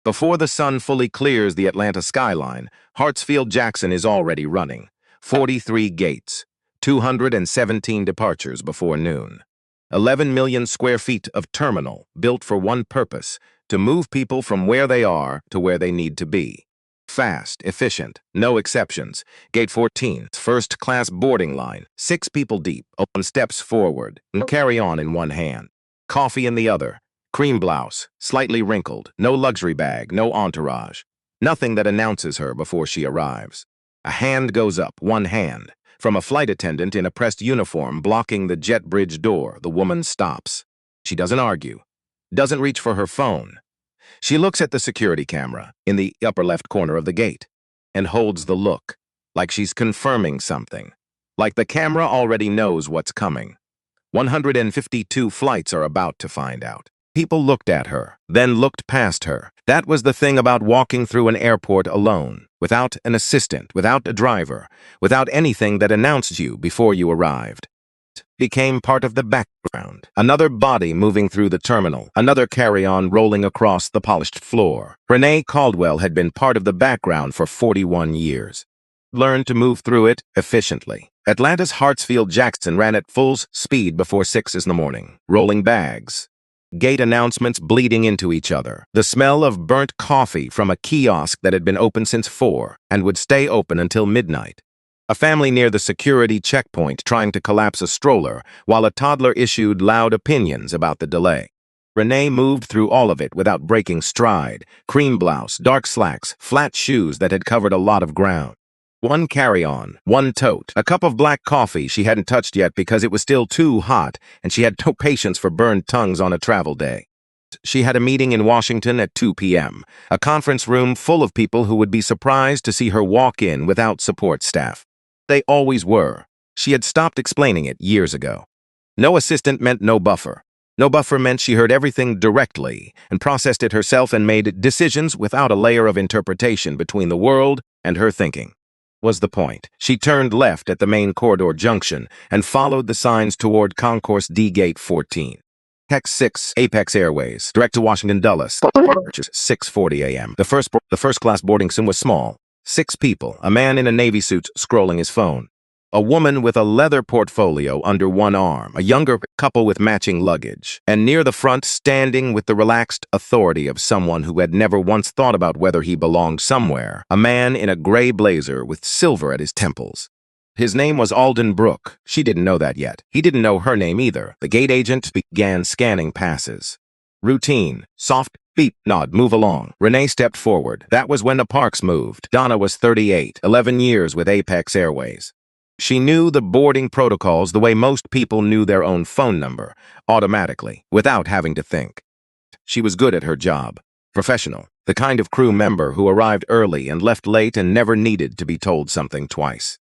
Before the sun fully clears the Atlanta skyline, Hartsfield-Jackson is already running. 43 gates, 217 departures before noon. 11 million square feet of terminal built for one purpose, to move people from where they are to where they need to be. Fast, efficient, no exceptions. Gate 14, first-class boarding line, 6 people deep, open steps forward, and carry on in one hand. Coffee in the other. Cream blouse, slightly wrinkled, no luxury bag, no entourage. Nothing that announces her before she arrives. A hand goes up, one hand. From a flight attendant in a pressed uniform blocking the jet bridge door, the woman stops. She doesn't argue, doesn't reach for her phone. She looks at the security camera in the upper left corner of the gate and holds the look, like she's confirming something, like the camera already knows what's coming. 152 flights are about to find out. People looked at her, then looked past her. That was the thing about walking through an airport alone, without an assistant, without a driver, without anything that announced you before you arrived. It became part of the background. Another body moving through the terminal, another carry-on rolling across the polished floor. Renee Caldwell had been part of the background for 41 years. Learned to move through it efficiently. Atlanta's Hartsfield-Jackson ran at full speed before 6 in the morning, rolling bags. Gate announcements bleeding into each other. The smell of burnt coffee from a kiosk that had been open since 4 and would stay open until midnight. A family near the security checkpoint trying to collapse a stroller while a toddler issued loud opinions about the delay. Renee moved through all of it without breaking stride. Cream blouse, dark slacks, flat shoes that had covered a lot of ground. One carry-on, one tote, a cup of black coffee she hadn't touched yet because it was still too hot and she had no patience for burned tongues on a travel day. She had a meeting in Washington at 2 p.m., a conference room full of people who would be surprised to see her walk in without support staff. They always were. She had stopped explaining it years ago. No assistant meant no buffer. No buffer meant she heard everything directly and processed it herself and made decisions without a layer of interpretation between the world and her thinking. Was the point. She turned left at the main corridor junction and followed the signs toward Concourse D Gate 14. Hex 6, Apex Airways, direct to Washington Dulles. 6:40 a.m. The first-class boarding room was small. 6 people, a man in a navy suit scrolling his phone. A woman with a leather portfolio under one arm, a younger couple with matching luggage, and near the front standing with the relaxed authority of someone who had never once thought about whether he belonged somewhere, a man in a gray blazer with silver at his temples. His name was Alden Brooke. She didn't know that yet. He didn't know her name either. The gate agent began scanning passes. Routine, soft, beep, nod, move along. Renee stepped forward. That was when the Parks moved. Donna was 38, 11 years with Apex Airways. She knew the boarding protocols the way most people knew their own phone number, automatically, without having to think. She was good at her job, professional, the kind of crew member who arrived early and left late and never needed to be told something twice.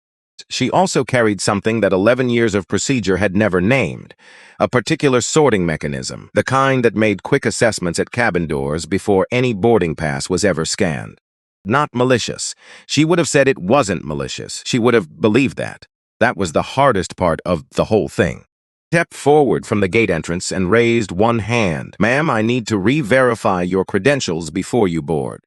She also carried something that 11 years of procedure had never named, a particular sorting mechanism, the kind that made quick assessments at cabin doors before any boarding pass was ever scanned. Not malicious. She would have said it wasn't malicious. She would have believed that. That was the hardest part of the whole thing. Stepped forward from the gate entrance and raised one hand. Ma'am, I need to re-verify your credentials before you board.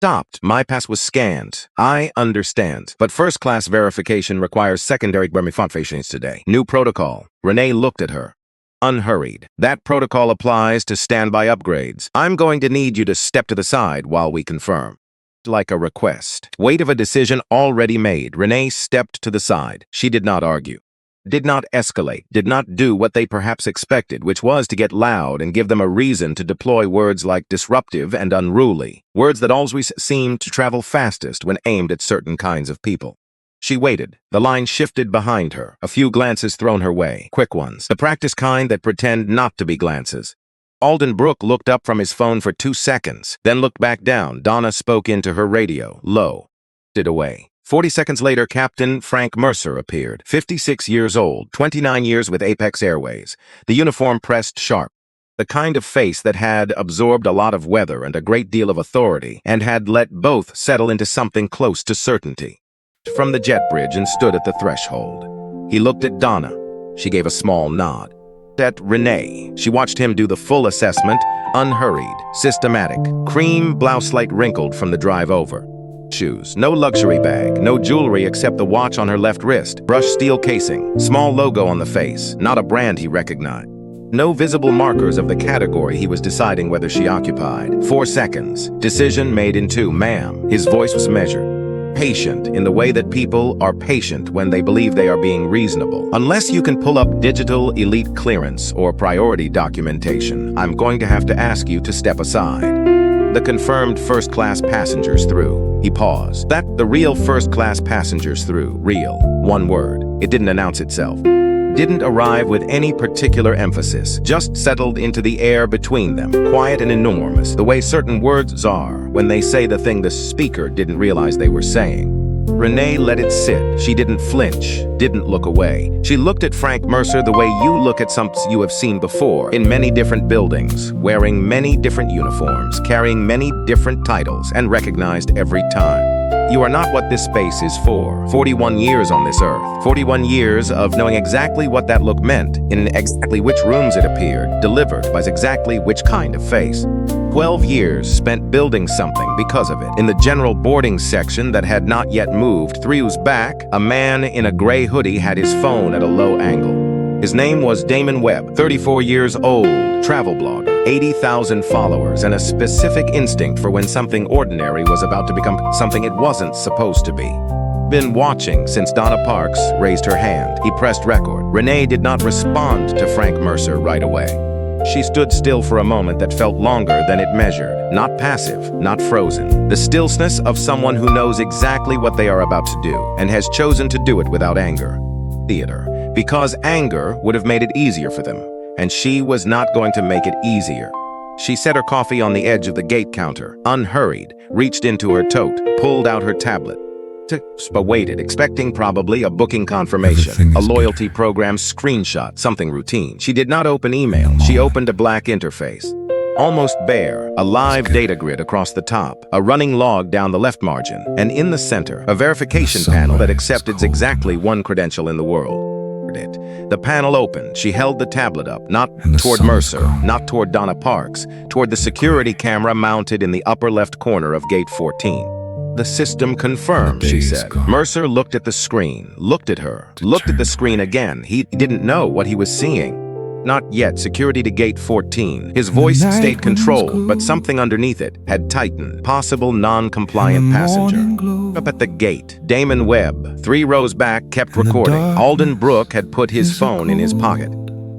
Stopped. My pass was scanned. I understand. But first-class verification requires secondary verifications today. New protocol. Renee looked at her. Unhurried. That protocol applies to standby upgrades. I'm going to need you to step to the side while we confirm. Like a request. Weight of a decision already made. Renee stepped to the side. She did not argue. Did not escalate. Did not do what they perhaps expected, which was to get loud and give them a reason to deploy words like disruptive and unruly. Words that always seemed to travel fastest when aimed at certain kinds of people. She waited. The line shifted behind her. A few glances thrown her way. Quick ones. The practice kind that pretend not to be glances. Alden Brooke looked up from his phone for 2 seconds, then looked back down. Donna spoke into her radio, low. Did away. 40 seconds later, Captain Frank Mercer appeared, 56 years old, 29 years with Apex Airways. The uniform pressed sharp. The kind of face that had absorbed a lot of weather and a great deal of authority, and had let both settle into something close to certainty. From the jet bridge and stood at the threshold. He looked at Donna. She gave a small nod. At Renee, she watched him do the full assessment, unhurried, systematic, cream blouse light wrinkled from the drive over. Shoes, no luxury bag, no jewelry except the watch on her left wrist, brushed steel casing, small logo on the face, not a brand he recognized. No visible markers of the category he was deciding whether she occupied. 4 seconds. Decision made in 2, ma'am. His voice was measured. Patient in the way that people are patient when they believe they are being reasonable. Unless you can pull up digital elite clearance or priority documentation, I'm going to have to ask you to step aside. The confirmed first-class passengers through. He paused. The real first-class passengers through. Real. One word. It didn't announce itself. Didn't arrive with any particular emphasis, just settled into the air between them, quiet and enormous, the way certain words are when they say the thing the speaker didn't realize they were saying. Renee let it sit. She didn't flinch, didn't look away. She looked at Frank Mercer the way you look at something you have seen before, in many different buildings, wearing many different uniforms, carrying many different titles, and recognized every time. You are not what this space is for. 41 years on this earth. 41 years of knowing exactly what that look meant, in exactly which rooms it appeared, delivered by exactly which kind of face. 12 years spent building something because of it. In the general boarding section that had not yet moved, 3 rows back, a man in a gray hoodie had his phone at a low angle. His name was Damon Webb, 34 years old, travel blogger, 80,000 followers, and a specific instinct for when something ordinary was about to become something it wasn't supposed to be. Been watching since Donna Parks raised her hand. He pressed record. Renee did not respond to Frank Mercer right away. She stood still for a moment that felt longer than it measured. Not passive, not frozen. The stillness of someone who knows exactly what they are about to do and has chosen to do it without anger. Theater. Because anger would have made it easier for them, and she was not going to make it easier. She set her coffee on the edge of the gate counter, unhurried, reached into her tote, pulled out her tablet. But waited, expecting probably a booking confirmation, a loyalty program screenshot, something routine. She did not open email. She opened a black interface. Almost bare, a live data grid across the top, a running log down the left margin, and in the center, a verification panel that accepted exactly one credential in the world. The panel opened. She held the tablet up, not toward Mercer, not toward Donna Parks, toward the security camera mounted in the upper left corner of gate 14. The system confirmed, she said. Mercer looked at the screen, looked at her, looked at the screen again. He didn't know what he was seeing. Not yet. Security to gate 14. His voice stayed controlled, but something underneath it had tightened. Possible non-compliant passenger. Up at the gate, Damon Webb, 3 rows back, kept recording. Alden Brooke had put his phone in his pocket.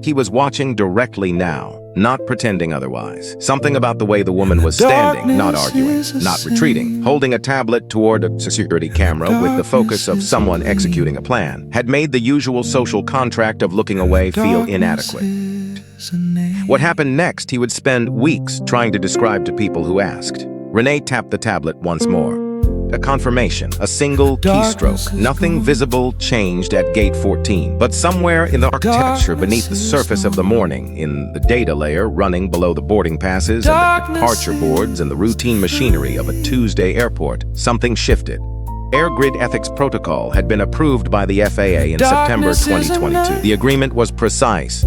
He was watching directly now, not pretending otherwise. Something about the way the woman was standing, not arguing, not retreating, holding a tablet toward a security camera with the focus of someone executing a plan, had made the usual social contract of looking away feel inadequate. What happened next, he would spend weeks trying to describe to people who asked. Renee tapped the tablet once more. A confirmation, a single keystroke. Nothing visible changed at gate 14, but somewhere in the architecture beneath the surface of the morning, in the data layer running below the boarding passes and the departure boards and the routine machinery of a Tuesday airport, something shifted. Air Grid Ethics Protocol had been approved by the FAA in September 2022. The agreement was precise.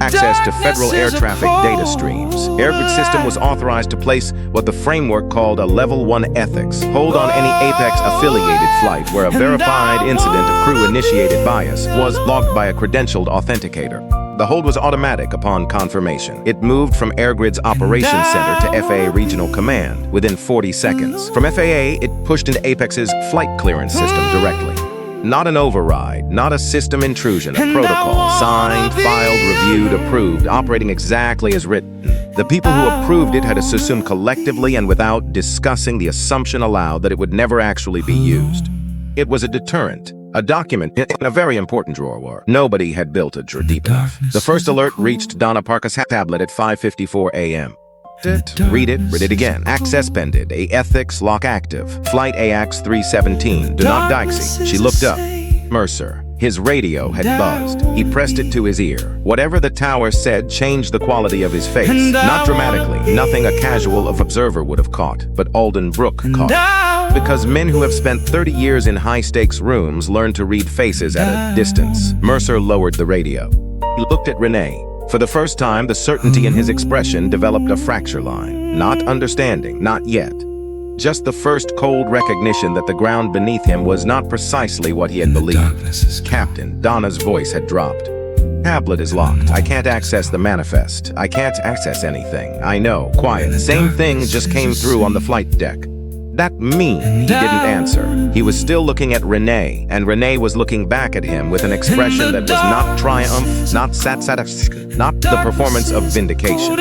Access to federal air traffic data streams. AirGrid system was authorized to place what the framework called a Level 1 ethics hold on any Apex-affiliated flight where a verified incident of crew-initiated bias was logged by a credentialed authenticator. The hold was automatic upon confirmation. It moved from AirGrid's Operations Center to FAA Regional Command within 40 seconds. From FAA, it pushed into Apex's flight clearance system directly. Not an override, not a system intrusion, a protocol, signed, filed, reviewed, approved, operating exactly as written. The people who approved it had assumed collectively and without discussing the assumption aloud that it would never actually be used. It was a deterrent, a document in a very important drawer where nobody had built a drawer deep enough. The first alert reached Donna Parker's tablet at 5:54 a.m. Read it again. Access pended. A ethics lock active. Flight AX 317. Do not Dixie. She looked up. Mercer. His radio had buzzed. He pressed it to his ear. Whatever the tower said changed the quality of his face. Not dramatically. Nothing a casual observer would have caught. But Alden Brooke caught it. Because men who have spent 30 years in high-stakes rooms learn to read faces at a distance. Mercer lowered the radio. He looked at Renee. For the first time, the certainty in his expression developed a fracture line. Not understanding, not yet. Just the first cold recognition that the ground beneath him was not precisely what he had believed. Captain, Donna's voice had dropped. Tablet is locked. I can't access the manifest. I can't access anything. I know. Quiet. Same thing just came through on the flight deck. That mean? He didn't answer. He was still looking at Renee, and Renee was looking back at him with an expression that was not triumph, not not the performance of vindication.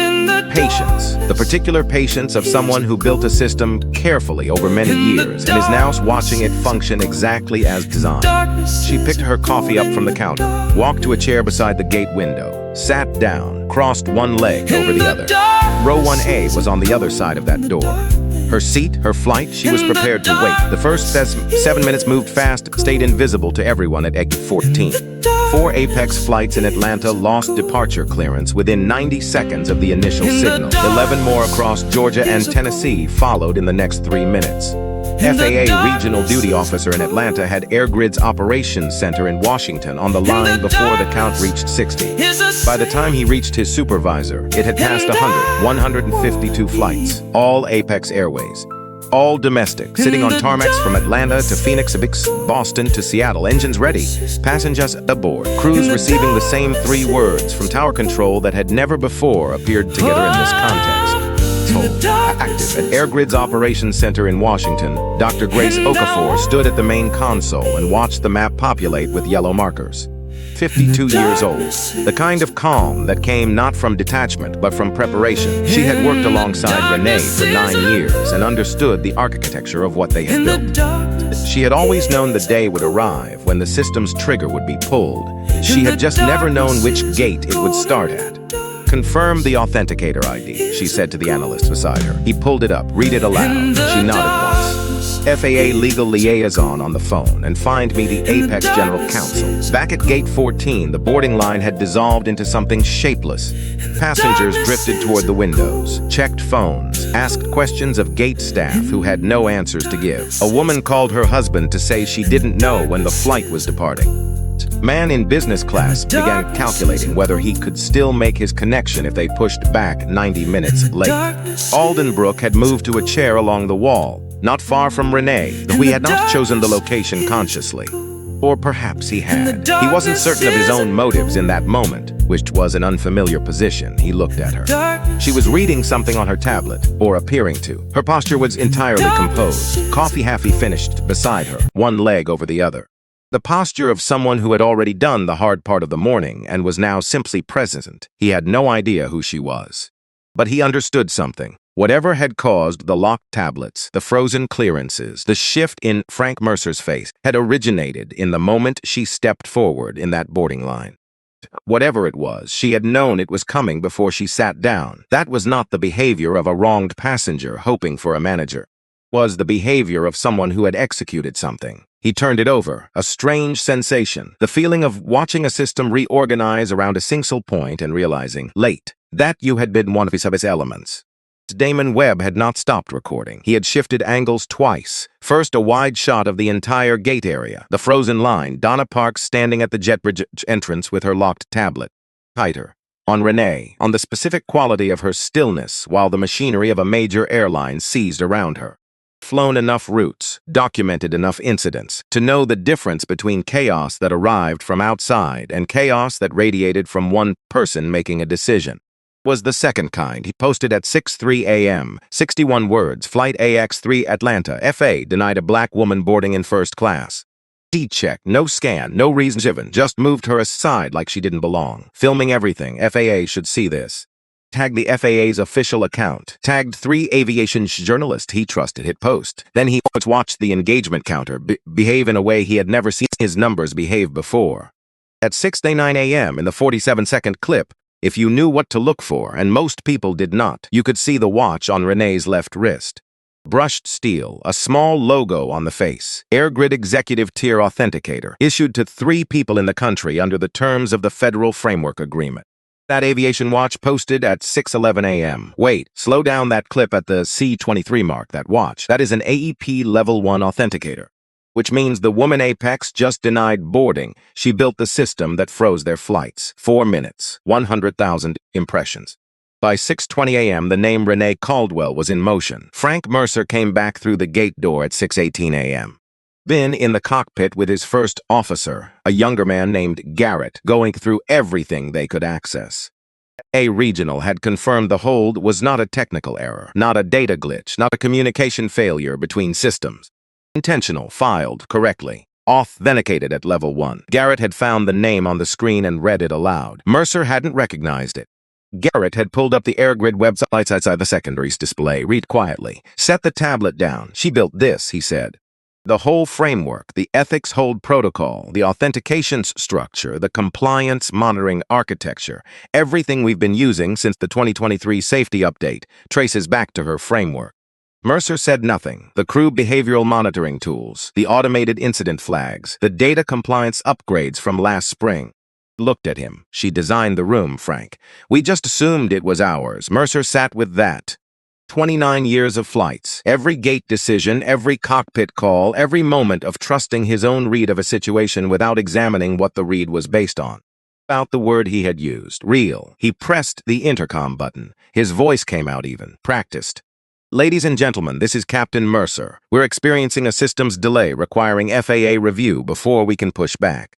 Patience. The particular patience of someone who built a system carefully over many years and is now watching it function exactly as designed. She picked her coffee up from the counter, walked to a chair beside the gate window, sat down, crossed one leg over the other. Row 1A was on the other side of that door. Her seat, her flight, she was prepared to wait. The first 7 minutes moved fast, stayed invisible to everyone at exit 14. 4 Apex flights in Atlanta lost departure clearance within 90 seconds of the initial signal. 11 more across Georgia and Tennessee followed in the next 3 minutes. FAA regional duty officer in Atlanta had AirGrid's operations center in Washington on the line before the count reached 60. By the time he reached his supervisor, it had passed 152 flights, all Apex Airways. All domestic, sitting on tarmacs from Atlanta to Phoenix, Boston to Seattle, engines ready, passengers aboard, crews receiving the same 3 words from tower control that had never before appeared together in this context. Active at AirGrid's operations center in Washington, Dr. Grace Okafor stood at the main console and watched the map populate with yellow markers. 52 years old, the kind of calm that came not from detachment but from preparation. She had worked alongside Renee for 9 years and understood the architecture of what they had built. She had always known the day would arrive when the system's trigger would be pulled. She had just never known which gate it would start at. "Confirm the authenticator ID," she said to the analyst beside her. He pulled it up, read it aloud. She nodded once. "FAA legal liaison on the phone, and find me the Apex General Counsel." Back at gate 14, the boarding line had dissolved into something shapeless. Passengers drifted toward the windows, checked phones, asked questions of gate staff who had no answers to give. A woman called her husband to say she didn't know when the flight was departing. Man in business class began calculating whether he could still make his connection if they pushed back 90 minutes late. Alden Brooke had moved to a chair along the wall, not far from Renee, though he had not chosen the location consciously. Or perhaps he had. He wasn't certain of his own motives in that moment, which was an unfamiliar position. He looked at her. She was reading something on her tablet, or appearing to. Her posture was entirely composed, coffee half finished beside her, one leg over the other. The posture of someone who had already done the hard part of the morning and was now simply present. He had no idea who she was. But he understood something. Whatever had caused the locked tablets, the frozen clearances, the shift in Frank Mercer's face had originated in the moment she stepped forward in that boarding line. Whatever it was, she had known it was coming before she sat down. That was not the behavior of a wronged passenger hoping for a manager. It was the behavior of someone who had executed something. He turned it over, a strange sensation, the feeling of watching a system reorganize around a single point and realizing, late, that you had been one of his elements. Damon Webb had not stopped recording. He had shifted angles twice. First, a wide shot of the entire gate area, the frozen line, Donna Parks standing at the jetbridge entrance with her locked tablet. Tighter. On Renee, on the specific quality of her stillness while the machinery of a major airline seized around her. Flown enough routes, documented enough incidents, to know the difference between chaos that arrived from outside and chaos that radiated from one person making a decision. Was the second kind. He posted at 6:03 a.m., 61 words, Flight AX3 Atlanta, FA denied a black woman boarding in first class. D-check, no scan, no reason given, just moved her aside like she didn't belong. Filming everything, FAA should see this. Tagged the FAA's official account. Tagged 3 aviation journalists he trusted, hit post. Then he watched the engagement counter behave in a way he had never seen his numbers behave before. At 6:09 a.m. in the 47-second clip, if you knew what to look for, and most people did not, you could see the watch on Renee's left wrist. Brushed steel, a small logo on the face. AirGrid Executive Tier Authenticator, issued to 3 people in the country under the terms of the Federal Framework Agreement. That aviation watch posted at 6:11 a.m. Wait, slow down that clip at the C23 mark, that watch. That is an AEP Level 1 authenticator. which means the woman Apex just denied boarding. She built the system that froze their flights. 4 minutes, 100,000 impressions. By 6:20 a.m., the name Renee Caldwell was in motion. Frank Mercer came back through the gate door at 6:18 a.m. Been in the cockpit with his first officer, a younger man named Garrett, going through everything they could access. A regional had confirmed the hold was not a technical error, not a data glitch, not a communication failure between systems. Intentional, filed correctly. Authenticated at level 1. Garrett had found the name on the screen and read it aloud. Mercer hadn't recognized it. Garrett had pulled up the AirGrid website outside the secondary's display. Read quietly. Set the tablet down. She built this, he said. The whole framework, the ethics hold protocol, the authentication structure, the compliance monitoring architecture, everything we've been using since the 2023 safety update traces back to her framework. Mercer said nothing. The crew behavioral monitoring tools, the automated incident flags, the data compliance upgrades from last spring. Looked at him. She designed the room, Frank. We just assumed it was ours. Mercer sat with that. 29 years of flights, every gate decision, every cockpit call, every moment of trusting his own read of a situation without examining what the read was based on. About the word he had used, real. He pressed the intercom button. His voice came out even, practiced. Ladies and gentlemen, this is Captain Mercer. We're experiencing a systems delay requiring FAA review before we can push back.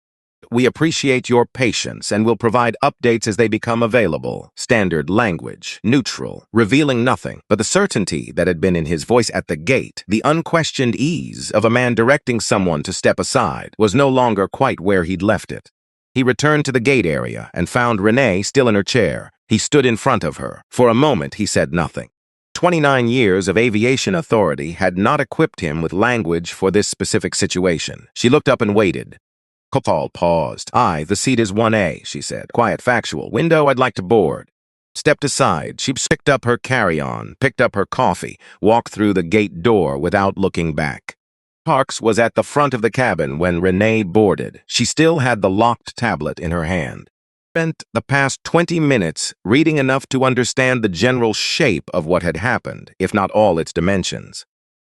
We appreciate your patience and will provide updates as they become available. Standard language, neutral, revealing nothing. But the certainty that had been in his voice at the gate, the unquestioned ease of a man directing someone to step aside, was no longer quite where he'd left it. He returned to the gate area and found Renee still in her chair. He stood in front of her. For a moment, he said nothing. 29 years of aviation authority had not equipped him with language for this specific situation. She looked up and waited. Paul paused. "Aye, the seat is 1A, she said. Quiet, factual. Window, I'd like to board." Stepped aside. She picked up her carry-on, picked up her coffee, walked through the gate door without looking back. Parks was at the front of the cabin when Renee boarded. She still had the locked tablet in her hand. Spent the past 20 minutes reading enough to understand the general shape of what had happened, if not all its dimensions.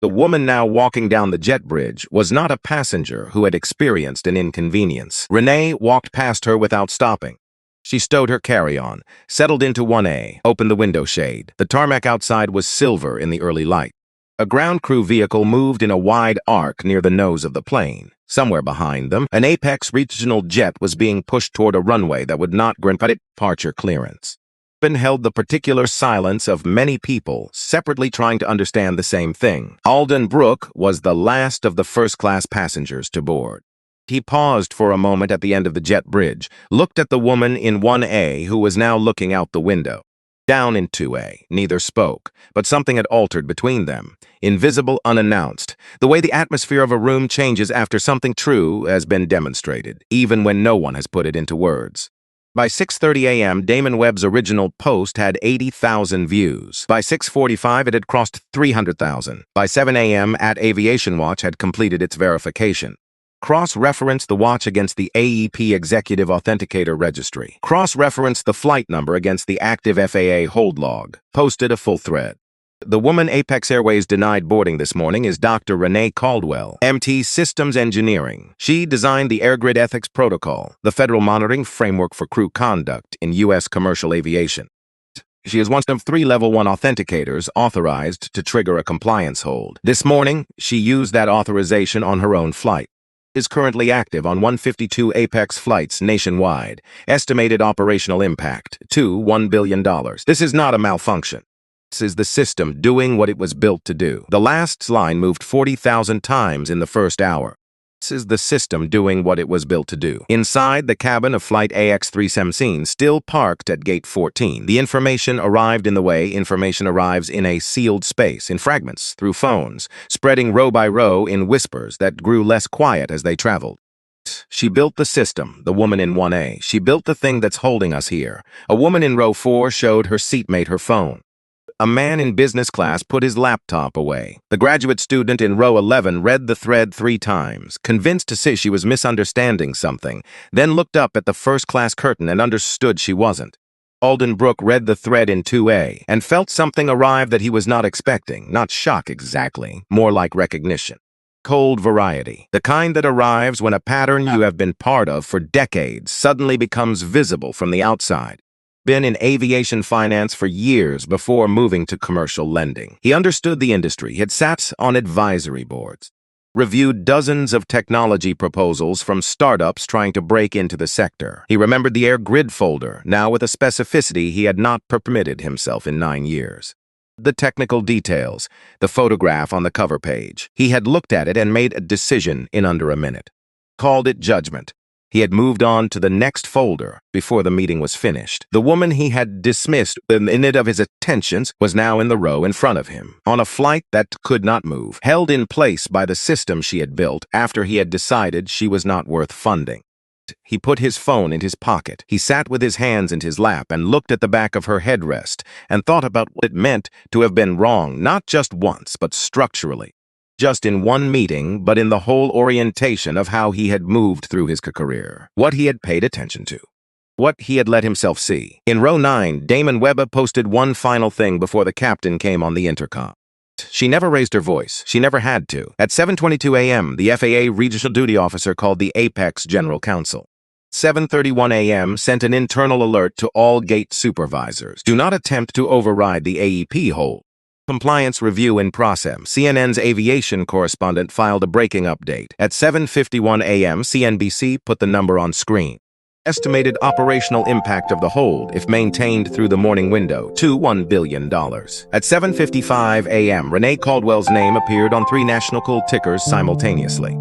The woman now walking down the jet bridge was not a passenger who had experienced an inconvenience. Renee walked past her without stopping. She stowed her carry-on, settled into 1A, opened the window shade. The tarmac outside was silver in the early light. A ground crew vehicle moved in a wide arc near the nose of the plane. Somewhere behind them, an Apex regional jet was being pushed toward a runway that would not grant departure clearance. Held the particular silence of many people separately trying to understand the same thing. Alden Brooke was the last of the first-class passengers to board. He paused for a moment at the end of the jet bridge, looked at the woman in 1A who was now looking out the window. Down in 2A, neither spoke, but something had altered between them, invisible, unannounced, the way the atmosphere of a room changes after something true has been demonstrated, even when no one has put it into words. By 6:30 a.m., Damon Webb's original post had 80,000 views. By 6:45, it had crossed 300,000. By 7 a.m., Aviation Watch had completed its verification. Cross-referenced the watch against the AEP Executive Authenticator Registry. Cross-referenced the flight number against the active FAA hold log. Posted a full thread. The woman Apex Airways denied boarding this morning is Dr. Renee Caldwell, MT Systems Engineering. She designed the AirGrid Ethics Protocol, the federal monitoring framework for crew conduct in U.S. commercial aviation. She is one of 3 Level 1 authenticators authorized to trigger a compliance hold. This morning, she used that authorization on her own flight. Is currently active on 152 Apex flights nationwide. Estimated operational impact, $1 billion. This is not a malfunction. This is the system doing what it was built to do. The last line moved 40,000 times in the first hour. This is the system doing what it was built to do. Inside the cabin of Flight AX317, still parked at Gate 14, the information arrived in the way information arrives in a sealed space, in fragments, through phones, spreading row by row in whispers that grew less quiet as they traveled. She built the system, the woman in 1A. She built the thing that's holding us here. A woman in row 4 showed her seatmate her phone. A man in business class put his laptop away. The graduate student in row 11 read the thread 3 times, convinced to say she was misunderstanding something, then looked up at the first-class curtain and understood she wasn't. Alden Brooke read the thread in 2A and felt something arrive that he was not expecting. Not shock exactly, more like recognition. cold variety, the kind that arrives when a pattern you have been part of for decades suddenly becomes visible from the outside. Been in aviation finance for years before moving to commercial lending. He understood the industry, had sat on advisory boards, reviewed dozens of technology proposals from startups trying to break into the sector. He remembered the Air Grid folder, now with a specificity he had not permitted himself in 9 years. The technical details, the photograph on the cover page. He had looked at it and made a decision in under a minute. Called it judgment. He had moved on to the next folder before the meeting was finished. The woman he had dismissed the minute of his attentions was now in the row in front of him, on a flight that could not move, held in place by the system she had built after he had decided she was not worth funding. He put his phone in his pocket. He sat with his hands in his lap and looked at the back of her headrest and thought about what it meant to have been wrong, not just once, but structurally. Just in one meeting, but in the whole orientation of how he had moved through his career. What he had paid attention to. What he had let himself see. In row 9, Damon Webber posted one final thing before the captain came on the intercom. She never raised her voice. She never had to. At 7:22 a.m., the FAA regional duty officer called the Apex General Counsel. 7:31 a.m. sent an internal alert to all gate supervisors. Do not attempt to override the AEP hold. Compliance review in process. CNN's aviation correspondent filed a breaking update. At 7:51 a.m., CNBC put the number on screen. Estimated operational impact of the hold, if maintained through the morning window, to $1 billion. At 7:55 a.m., Renee Caldwell's name appeared on 3 national tickers simultaneously.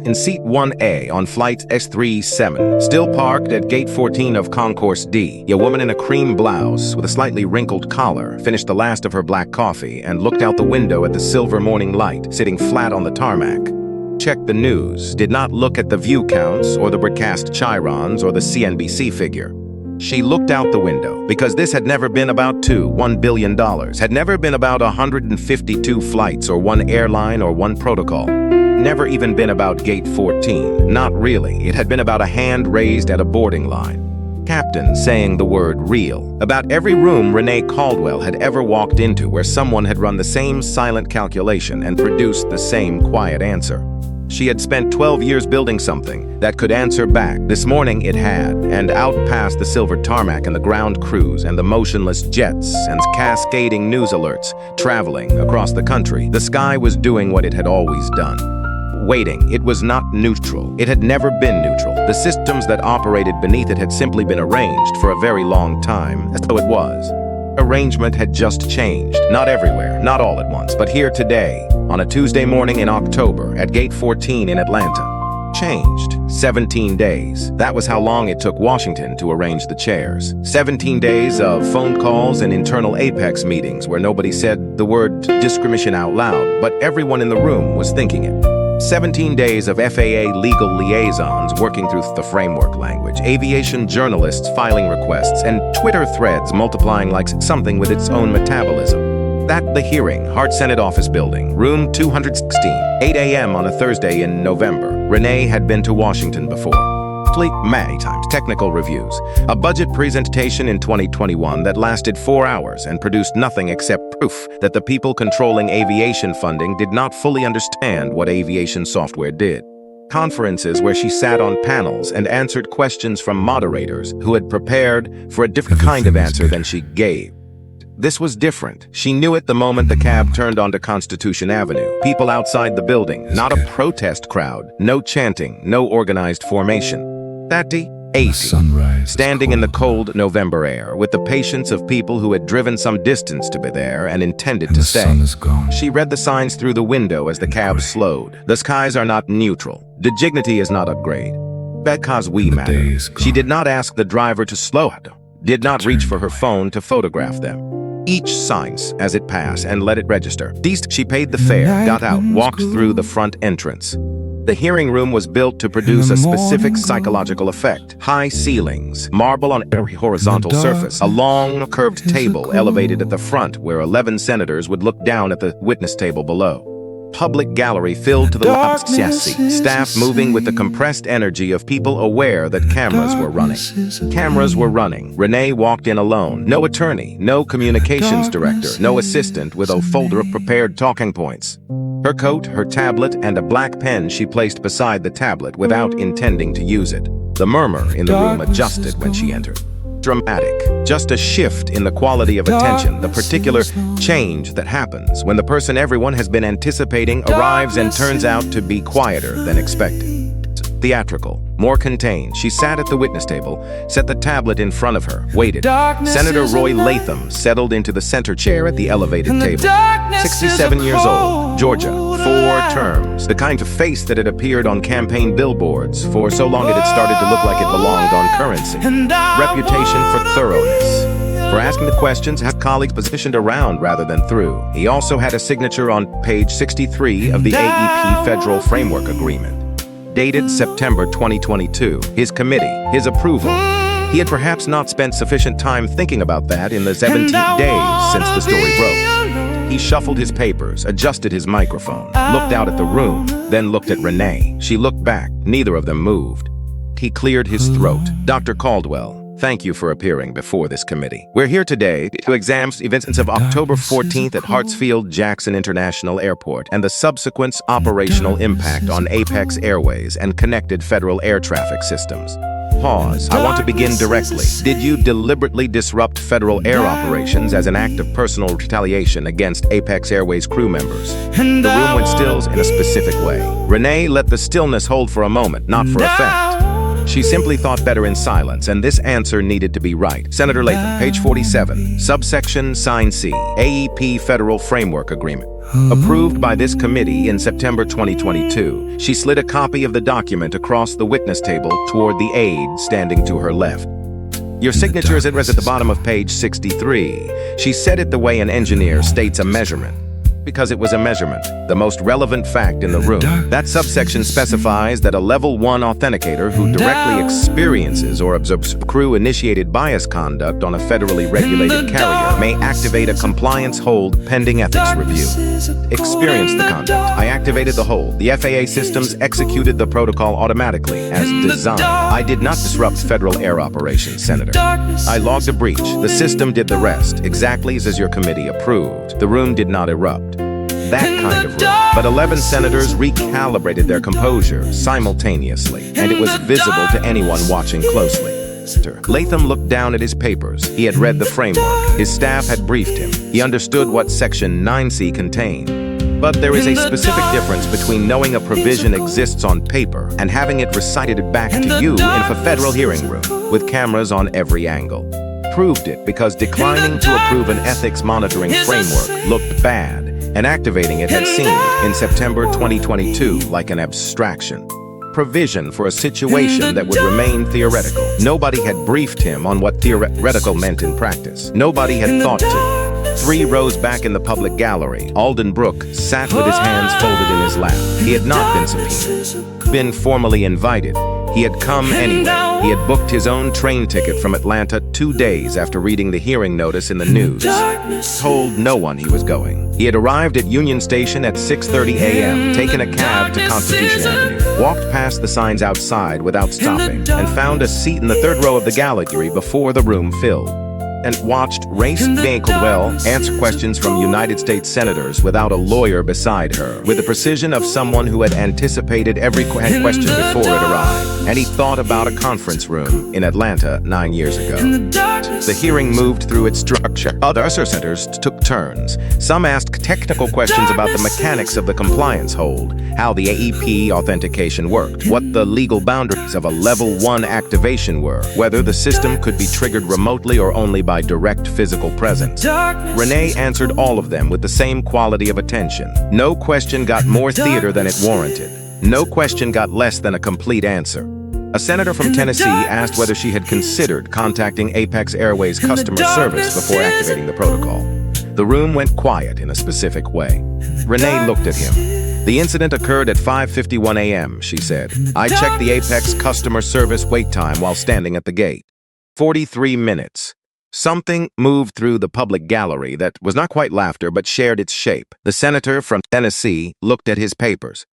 In seat 1A on flight S37, still parked at gate 14 of Concourse D, a woman in a cream blouse with a slightly wrinkled collar finished the last of her black coffee and looked out the window at the silver morning light sitting flat on the tarmac. Checked the news, did not look at the view counts or the broadcast chyrons or the CNBC figure. She looked out the window because this had never been about $1 billion, had never been about 152 flights or one airline or one protocol. Never even been about gate 14. Not really. It had been about a hand raised at a boarding line. Captain saying the word real. About every room Renee Caldwell had ever walked into where someone had run the same silent calculation and produced the same quiet answer. She had spent 12 years building something that could answer back. This morning it had, and out past the silver tarmac and the ground crews and the motionless jets and cascading news alerts traveling across the country, the sky was doing what it had always done. Waiting. It was not neutral. It had never been neutral. The systems that operated beneath it had simply been arranged for a very long time, as though it was. Arrangement had just changed. Not everywhere, not all at once, but here today, on a Tuesday morning in October, at gate 14 in Atlanta. Changed. 17 days. That was how long it took Washington to arrange the chairs. 17 days of phone calls and internal Apex meetings where nobody said the word discrimination out loud, but everyone in the room was thinking it. 17 days of FAA legal liaisons working through the framework language, aviation journalists filing requests, and Twitter threads multiplying like something with its own metabolism. That the hearing, Hart Senate Office Building, room 216, 8 a.m. on a Thursday in November. Renee had been to Washington before. Many times, technical reviews. A budget presentation in 2021 that lasted 4 hours and produced nothing except proof that the people controlling aviation funding did not fully understand what aviation software did. Conferences where she sat on panels and answered questions from moderators who had prepared for a different kind of answer than she gave. This was different. She knew it the moment the cab turned onto Constitution Avenue. People outside the building, not a protest crowd, no chanting, no organized formation. 80, standing in the cold November air with the patience of people who had driven some distance to be there and intended to stay. She read the signs through the window as the cab slowed. The skies are not neutral. The dignity is not upgrade. Because we matter. She did not ask the driver to slow down, did not reach for her phone to photograph them. Each signs as it passed and let it register. She paid the fare, got out, walked through the front entrance. The hearing room was built to produce a specific psychological effect. High ceilings, marble on every horizontal surface, a long, curved table elevated at the front where 11 senators would look down at the witness table below. public gallery filled to the last, staff moving with the compressed energy of people aware that cameras were running. Cameras were running. Renee walked in alone. No attorney, no communications director, no assistant with a folder of prepared talking points. Her coat, her tablet, and a black pen she placed beside the tablet without intending to use it. The murmur in the room adjusted when she entered. Dramatic. Just a shift in the quality of attention, the particular change that happens when the person everyone has been anticipating arrives and turns out to be quieter than expected. Theatrical, more contained. She sat at the witness table, set the tablet in front of her, waited. Senator Roy Latham settled into the center chair at the elevated table. 67 years old, Georgia, 4 terms. The kind of face that had appeared on campaign billboards for so long it had started to look like it belonged on currency. Reputation for thoroughness. For asking the questions, had colleagues positioned around rather than through. He also had a signature on page 63 of the AEP Federal Framework Agreement. Dated September 2022. His committee, his approval. He had perhaps not spent sufficient time thinking about that in the 17th days since the story broke. He shuffled his papers, adjusted his microphone, looked out at the room, then looked at Renee. She looked back. Neither of them moved. He cleared his throat. Dr. Caldwell, thank you for appearing before this committee. We're here today to examine events of October 14th at Hartsfield-Jackson International Airport and the subsequent operational impact on Apex Airways and connected federal air traffic systems. Pause. I want to begin directly. Did you deliberately disrupt federal air operations as an act of personal retaliation against Apex Airways crew members? The room went still in a specific way. Renee let the stillness hold for a moment, not for effect. She simply thought better in silence, and this answer needed to be right. Senator Latham, page 47, subsection sign C, AEP Federal Framework Agreement. Approved by this committee in September 2022, she slid a copy of the document across the witness table toward the aide standing to her left. Your signature is at the bottom of page 63. She said it the way an engineer states a measurement. Because it was a measurement, the most relevant fact in the room. That subsection specifies that a level 1 authenticator who directly experiences or observes crew-initiated bias conduct on a federally regulated carrier may activate a compliance hold pending ethics review. Experience the conduct. I activated the hold. The FAA systems executed the protocol automatically, as designed. I did not disrupt federal air operations, Senator. I logged a breach. The system did the rest, exactly as your committee approved. The room did not erupt. That kind of room. But 11 senators recalibrated their composure simultaneously, and it was visible to anyone watching closely. Latham looked down at his papers. He had read the framework. His staff had briefed him. He understood what Section 9C contained. But there is a specific difference between knowing a provision exists on paper and having it recited back to you in a federal hearing room, with cameras on every angle. Proved it because declining to approve an ethics monitoring framework looked bad, and activating it had seemed, in September 2022, like an abstraction. Provision for a situation that would remain theoretical. Nobody had briefed him on what theoretical meant in practice. Nobody had thought to. 3 rows back in the public gallery, Alden Brooke sat with his hands folded in his lap. He had not been subpoenaed, been formally invited. He had come anyway. He had booked his own train ticket from Atlanta 2 days after reading the hearing notice in the news. Told no one he was going. He had arrived at Union Station at 6:30 a.m., taken a cab to Constitution Avenue, walked past the signs outside without stopping, and found a seat in the 3rd row of the gallery before the room filled, and watched Race Caldwell answer questions from United States senators without a lawyer beside her, with the precision of someone who had anticipated every question before it arrived. And he thought about a conference room in Atlanta 9 years ago. The hearing moved through its structure. Other senators took turns. Some asked technical questions about the mechanics of the compliance hold, how the AEP authentication worked, what the legal boundaries of a level 1 activation were, whether the system could be triggered remotely or only by direct physical presence. Renee answered all of them with the same quality of attention. No question got more theater than it warranted. No question got less than a complete answer. A senator from Tennessee asked whether she had considered contacting Apex Airways customer service before activating the protocol. The room went quiet in a specific way. Renee looked at him. The incident occurred at 5:51 a.m., she said. I checked the Apex customer service wait time while standing at the gate. 43 minutes. Something moved through the public gallery that was not quite laughter but shared its shape. The senator from Tennessee looked at his papers.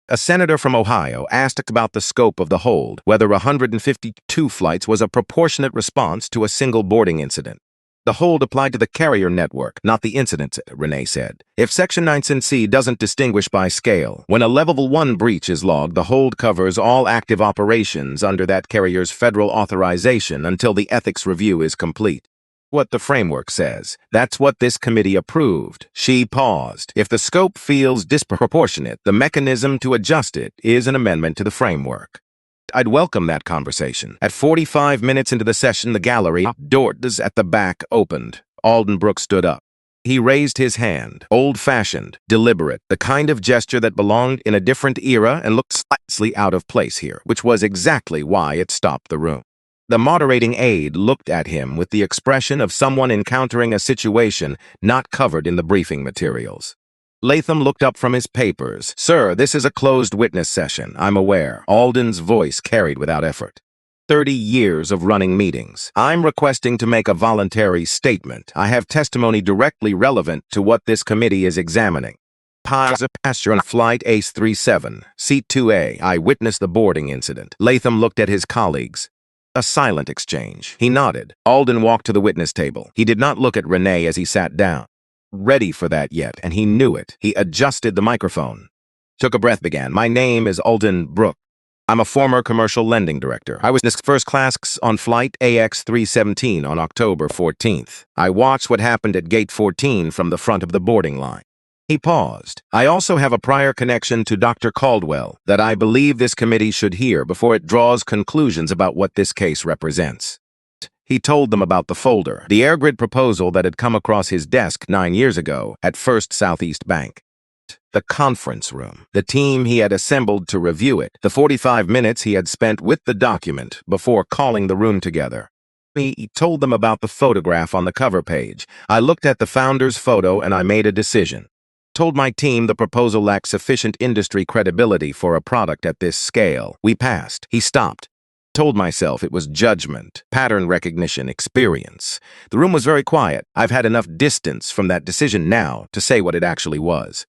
A senator from Ohio asked about the scope of the hold, whether 152 flights was a proportionate response to a single boarding incident. The hold applied to the carrier network, not the incident, Renee said. If Section 9C doesn't distinguish by scale, when a Level 1 breach is logged, the hold covers all active operations under that carrier's federal authorization until the ethics review is complete. What the framework says. That's what this committee approved. She paused. If the scope feels disproportionate, the mechanism to adjust it is an amendment to the framework. I'd welcome that conversation. At 45 minutes into the session, the gallery doors at the back opened. Alden Brooks stood up. He raised his hand, old-fashioned, deliberate, the kind of gesture that belonged in a different era and looked slightly out of place here, which was exactly why it stopped the room. The moderating aide looked at him with the expression of someone encountering a situation not covered in the briefing materials. Latham looked up from his papers. "Sir, this is a closed witness session, I'm aware." Alden's voice carried without effort. 30 years of running meetings. I'm requesting to make a voluntary statement. I have testimony directly relevant to what this committee is examining. Passenger on flight ACE 37, seat 2A. I witnessed the boarding incident. Latham looked at his colleagues. A silent exchange. He nodded. Alden walked to the witness table. He did not look at Renee as he sat down. Ready for that yet, and he knew it. He adjusted the microphone. Took a breath, began. "My name is Alden Brooks. I'm a former commercial lending director. I was first class on flight AX 317 on October 14th. I watched what happened at gate 14 from the front of the boarding line." He paused. "I also have a prior connection to Dr. Caldwell that I believe this committee should hear before it draws conclusions about what this case represents." He told them about the folder, the AirGrid proposal that had come across his desk 9 years ago at First Southeast Bank. The conference room, the team he had assembled to review it, the 45 minutes he had spent with the document before calling the room together. He told them about the photograph on the cover page. "I looked at the founder's photo and I made a decision. Told my team the proposal lacked sufficient industry credibility for a product at this scale. We passed." He stopped. Told myself it was judgment, pattern recognition, experience. The room was very quiet. I've had enough distance from that decision now to say what it actually was.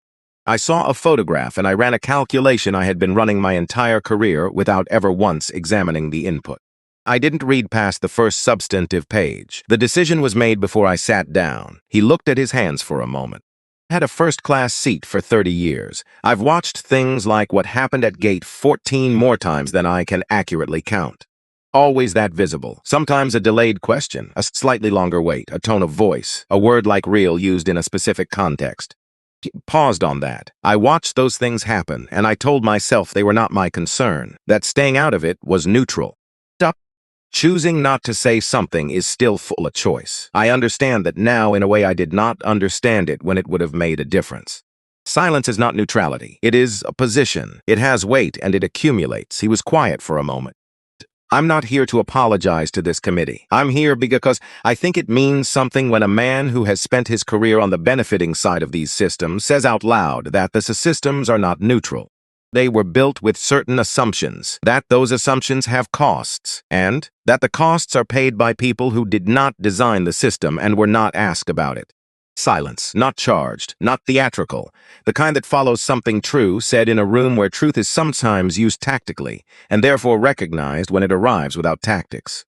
I saw a photograph and I ran a calculation I had been running my entire career without ever once examining the input. I didn't read past the first substantive page. The decision was made before I sat down. He looked at his hands for a moment. Had a first-class seat for 30 years. I've watched things like what happened at gate 14 more times than I can accurately count. Always that visible. Sometimes a delayed question, a slightly longer wait, a tone of voice, a word like real used in a specific context. Paused on that. I watched those things happen, and I told myself they were not my concern, that staying out of it was neutral. Choosing not to say something is still full a choice. I understand that now in a way I did not understand it when it would have made a difference. Silence is not neutrality. It is a position. It has weight and it accumulates. He was quiet for a moment. "I'm not here to apologize to this committee. I'm here because I think it means something when a man who has spent his career on the benefiting side of these systems says out loud that the systems are not neutral. They were built with certain assumptions, that those assumptions have costs, and that the costs are paid by people who did not design the system and were not asked about it." Silence, not charged, not theatrical, the kind that follows something true said in a room where truth is sometimes used tactically, and therefore recognized when it arrives without tactics.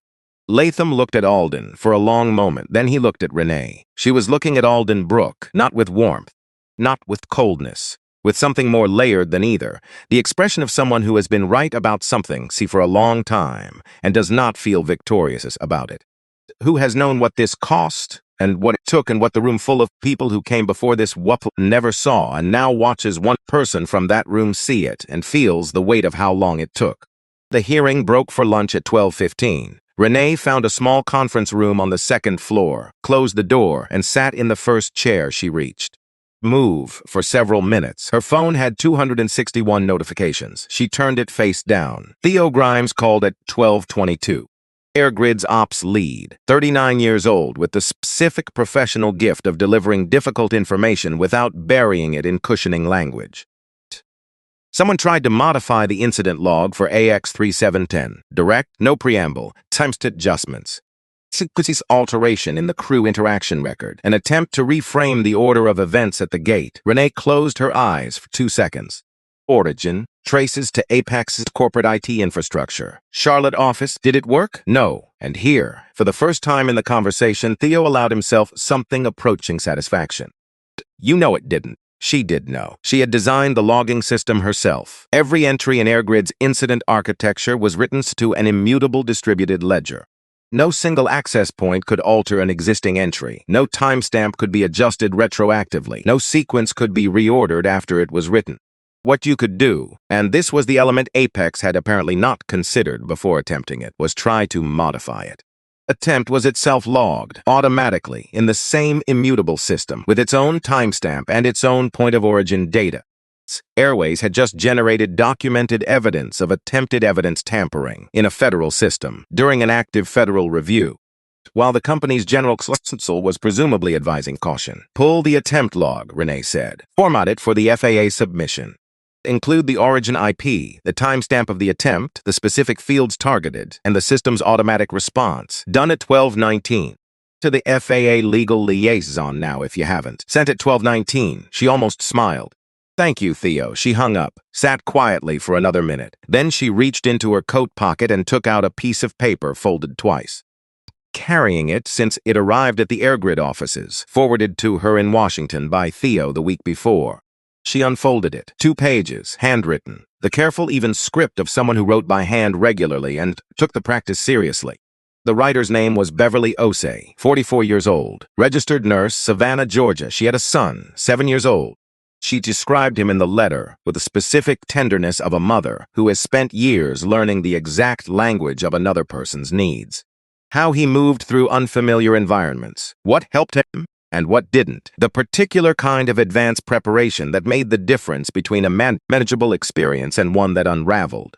Latham looked at Alden for a long moment, then he looked at Renee. She was looking at Alden Brooks, not with warmth, not with coldness, with something more layered than either, the expression of someone who has been right about something, for a long time, and does not feel victorious about it. Who has known what this cost, and what it took, and what the room full of people who came before this whoop never saw, and now watches one person from that room see it, and feels the weight of how long it took. The hearing broke for lunch at 12:15. Renee found a small conference room on the second floor, closed the door, and sat in the first chair she reached. Move for several minutes. Her phone had 261 notifications. She turned it face down. Theo Grimes called at 12:22. AirGrid's ops lead, 39 years old, with the specific professional gift of delivering difficult information without burying it in cushioning language. Someone tried to modify the incident log for AX 3710. Direct, no preamble, timestamp adjustments. Sequences alteration in the crew interaction record, an attempt to reframe the order of events at the gate. Renee closed her eyes for 2 seconds. Origin, traces to Apex's corporate IT infrastructure. Charlotte office, did it work? No. And here, for the first time in the conversation, Theo allowed himself something approaching satisfaction. You know it didn't. She did know. She had designed the logging system herself. Every entry in AirGrid's incident architecture was written to an immutable distributed ledger. No single access point could alter an existing entry. No timestamp could be adjusted retroactively. No sequence could be reordered after it was written. What you could do, and this was the element Apex had apparently not considered before attempting it, was try to modify it. Attempt was itself logged automatically in the same immutable system with its own timestamp and its own point of origin data. Airways had just generated documented evidence of attempted evidence tampering in a federal system during an active federal review. While the company's general counsel was presumably advising caution. Pull the attempt log, Renee said. Format it for the FAA submission. Include the origin IP, the timestamp of the attempt, the specific fields targeted, and the system's automatic response. Done at 12:19. To the FAA legal liaison now if you haven't. Sent at 12:19. She almost smiled. Thank you, Theo. She hung up, sat quietly for another minute. Then she reached into her coat pocket and took out a piece of paper folded twice. Carrying it since it arrived at the AirGrid offices, forwarded to her in Washington by Theo the week before. She unfolded it. 2 pages, handwritten. The careful, even script of someone who wrote by hand regularly and took the practice seriously. The writer's name was Beverly Osei, 44 years old. Registered nurse, Savannah, Georgia. She had a son, 7 years old. She described him in the letter with the specific tenderness of a mother who has spent years learning the exact language of another person's needs. How he moved through unfamiliar environments, what helped him and what didn't. The particular kind of advanced preparation that made the difference between a manageable experience and one that unraveled.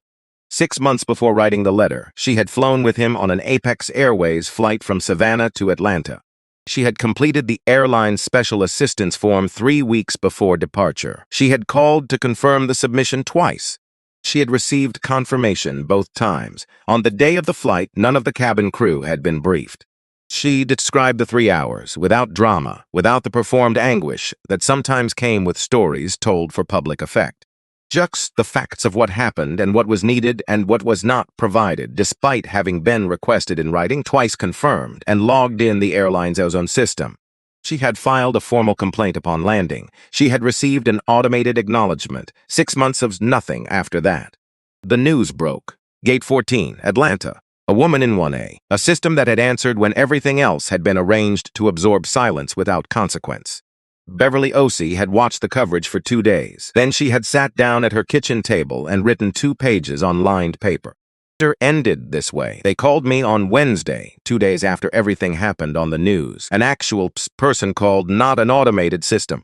6 months before writing the letter, she had flown with him on an Apex Airways flight from Savannah to Atlanta. She had completed the Airline Special Assistance Form 3 weeks before departure. She had called to confirm the submission twice. She had received confirmation both times. On the day of the flight, none of the cabin crew had been briefed. She described the 3 hours, without drama, without the performed anguish that sometimes came with stories told for public effect. Just the facts of what happened and what was needed and what was not provided, despite having been requested in writing, twice confirmed, and logged in the airline's own system. She had filed a formal complaint upon landing. She had received an automated acknowledgement. 6 months of nothing after that. The news broke. Gate 14, Atlanta. A woman in 1A. A system that had answered when everything else had been arranged to absorb silence without consequence. Beverly Osei had watched the coverage for 2 days. Then she had sat down at her kitchen table and written 2 pages on lined paper. It ended this way. They called me on Wednesday, 2 days after everything happened on the news. An actual person called, not an automated system.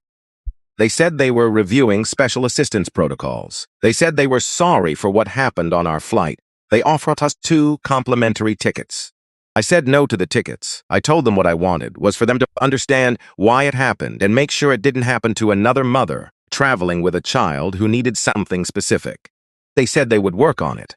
They said they were reviewing special assistance protocols. They said they were sorry for what happened on our flight. They offered us 2 complimentary tickets. I said no to the tickets. I told them what I wanted was for them to understand why it happened and make sure it didn't happen to another mother traveling with a child who needed something specific. They said they would work on it.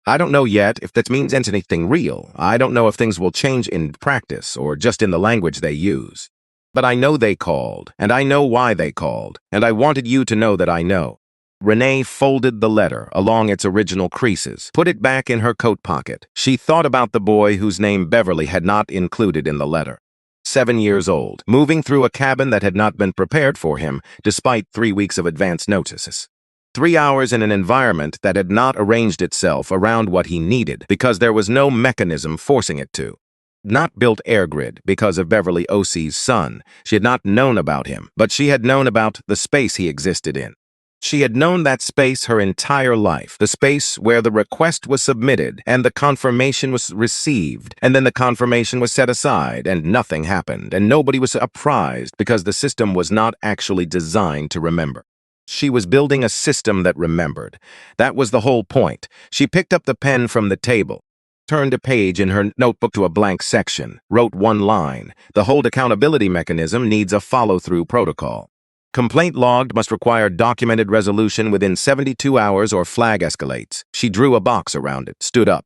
I don't know yet if that means anything real. I don't know if things will change in practice or just in the language they use. But I know they called, and I know why they called, and I wanted you to know that I know. Renee folded the letter along its original creases, put it back in her coat pocket. She thought about the boy whose name Beverly had not included in the letter. 7 years old, moving through a cabin that had not been prepared for him, despite 3 weeks of advance notices. 3 hours in an environment that had not arranged itself around what he needed because there was no mechanism forcing it to. Not built AirGrid because of Beverly Osei's son. She had not known about him, but she had known about the space he existed in. She had known that space her entire life, the space where the request was submitted and the confirmation was received, and then the confirmation was set aside and nothing happened, and nobody was apprised because the system was not actually designed to remember. She was building a system that remembered. That was the whole point. She picked up the pen from the table, turned a page in her notebook to a blank section, wrote 1 line. The hold accountability mechanism needs a follow-through protocol. Complaint logged must require documented resolution within 72 hours or flag escalates. She drew a box around it, stood up.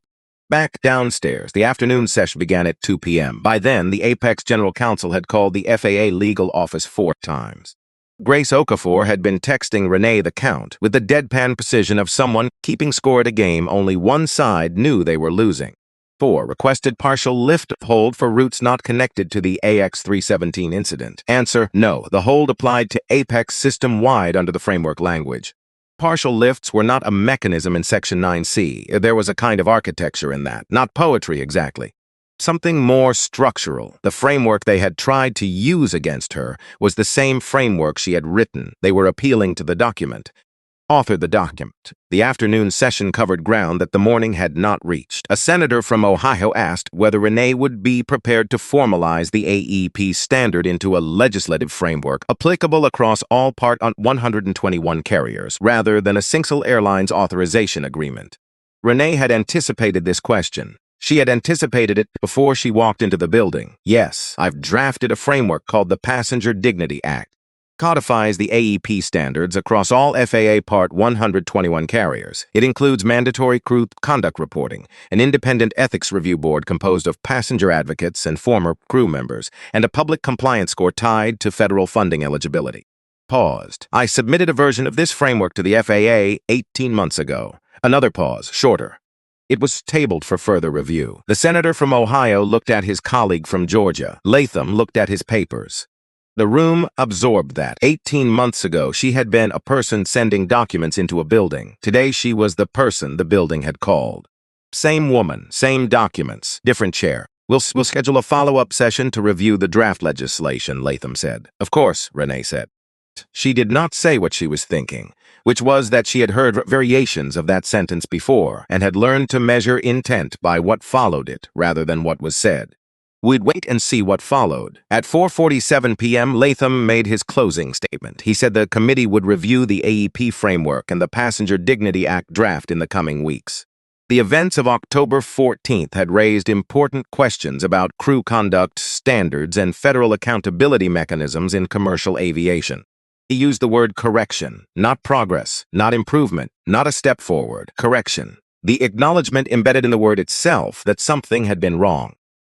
Back downstairs, the afternoon session began at 2 p.m. By then, the Apex General Counsel had called the FAA legal office 4 times. Grace Okafor had been texting Renee the Count with the deadpan precision of someone keeping score at a game only one side knew they were losing. 4. Requested partial lift hold for routes not connected to the AX-317 incident. Answer: no. The hold applied to Apex system-wide under the framework language. Partial lifts were not a mechanism in Section 9C. There was a kind of architecture in that, not poetry exactly. Something more structural. The framework they had tried to use against her was the same framework she had written. They were appealing to the document. Authored the document. The afternoon session covered ground that the morning had not reached. A senator from Ohio asked whether Renee would be prepared to formalize the AEP standard into a legislative framework applicable across all Part 121 carriers, rather than a single airline's authorization agreement. Renee had anticipated this question. She had anticipated it before she walked into the building. Yes, I've drafted a framework called the Passenger Dignity Act. Codifies the AEP standards across all FAA Part 121 carriers. It includes mandatory crew conduct reporting, an independent ethics review board composed of passenger advocates and former crew members, and a public compliance score tied to federal funding eligibility. Paused. I submitted a version of this framework to the FAA 18 months ago. Another pause, shorter. It was tabled for further review. The senator from Ohio looked at his colleague from Georgia. Latham looked at his papers. The room absorbed that. 18 months ago, she had been a person sending documents into a building. Today, she was the person the building had called. Same woman, same documents, different chair. We'll schedule a follow-up session to review the draft legislation, Latham said. Of course, Renee said. She did not say what she was thinking, which was that she had heard variations of that sentence before and had learned to measure intent by what followed it rather than what was said. We'd wait and see what followed. At 4:47 p.m., Latham made his closing statement. He said the committee would review the AEP framework and the Passenger Dignity Act draft in the coming weeks. The events of October 14th had raised important questions about crew conduct standards and federal accountability mechanisms in commercial aviation. He used the word correction, not progress, not improvement, not a step forward. Correction. The acknowledgement embedded in the word itself that something had been wrong.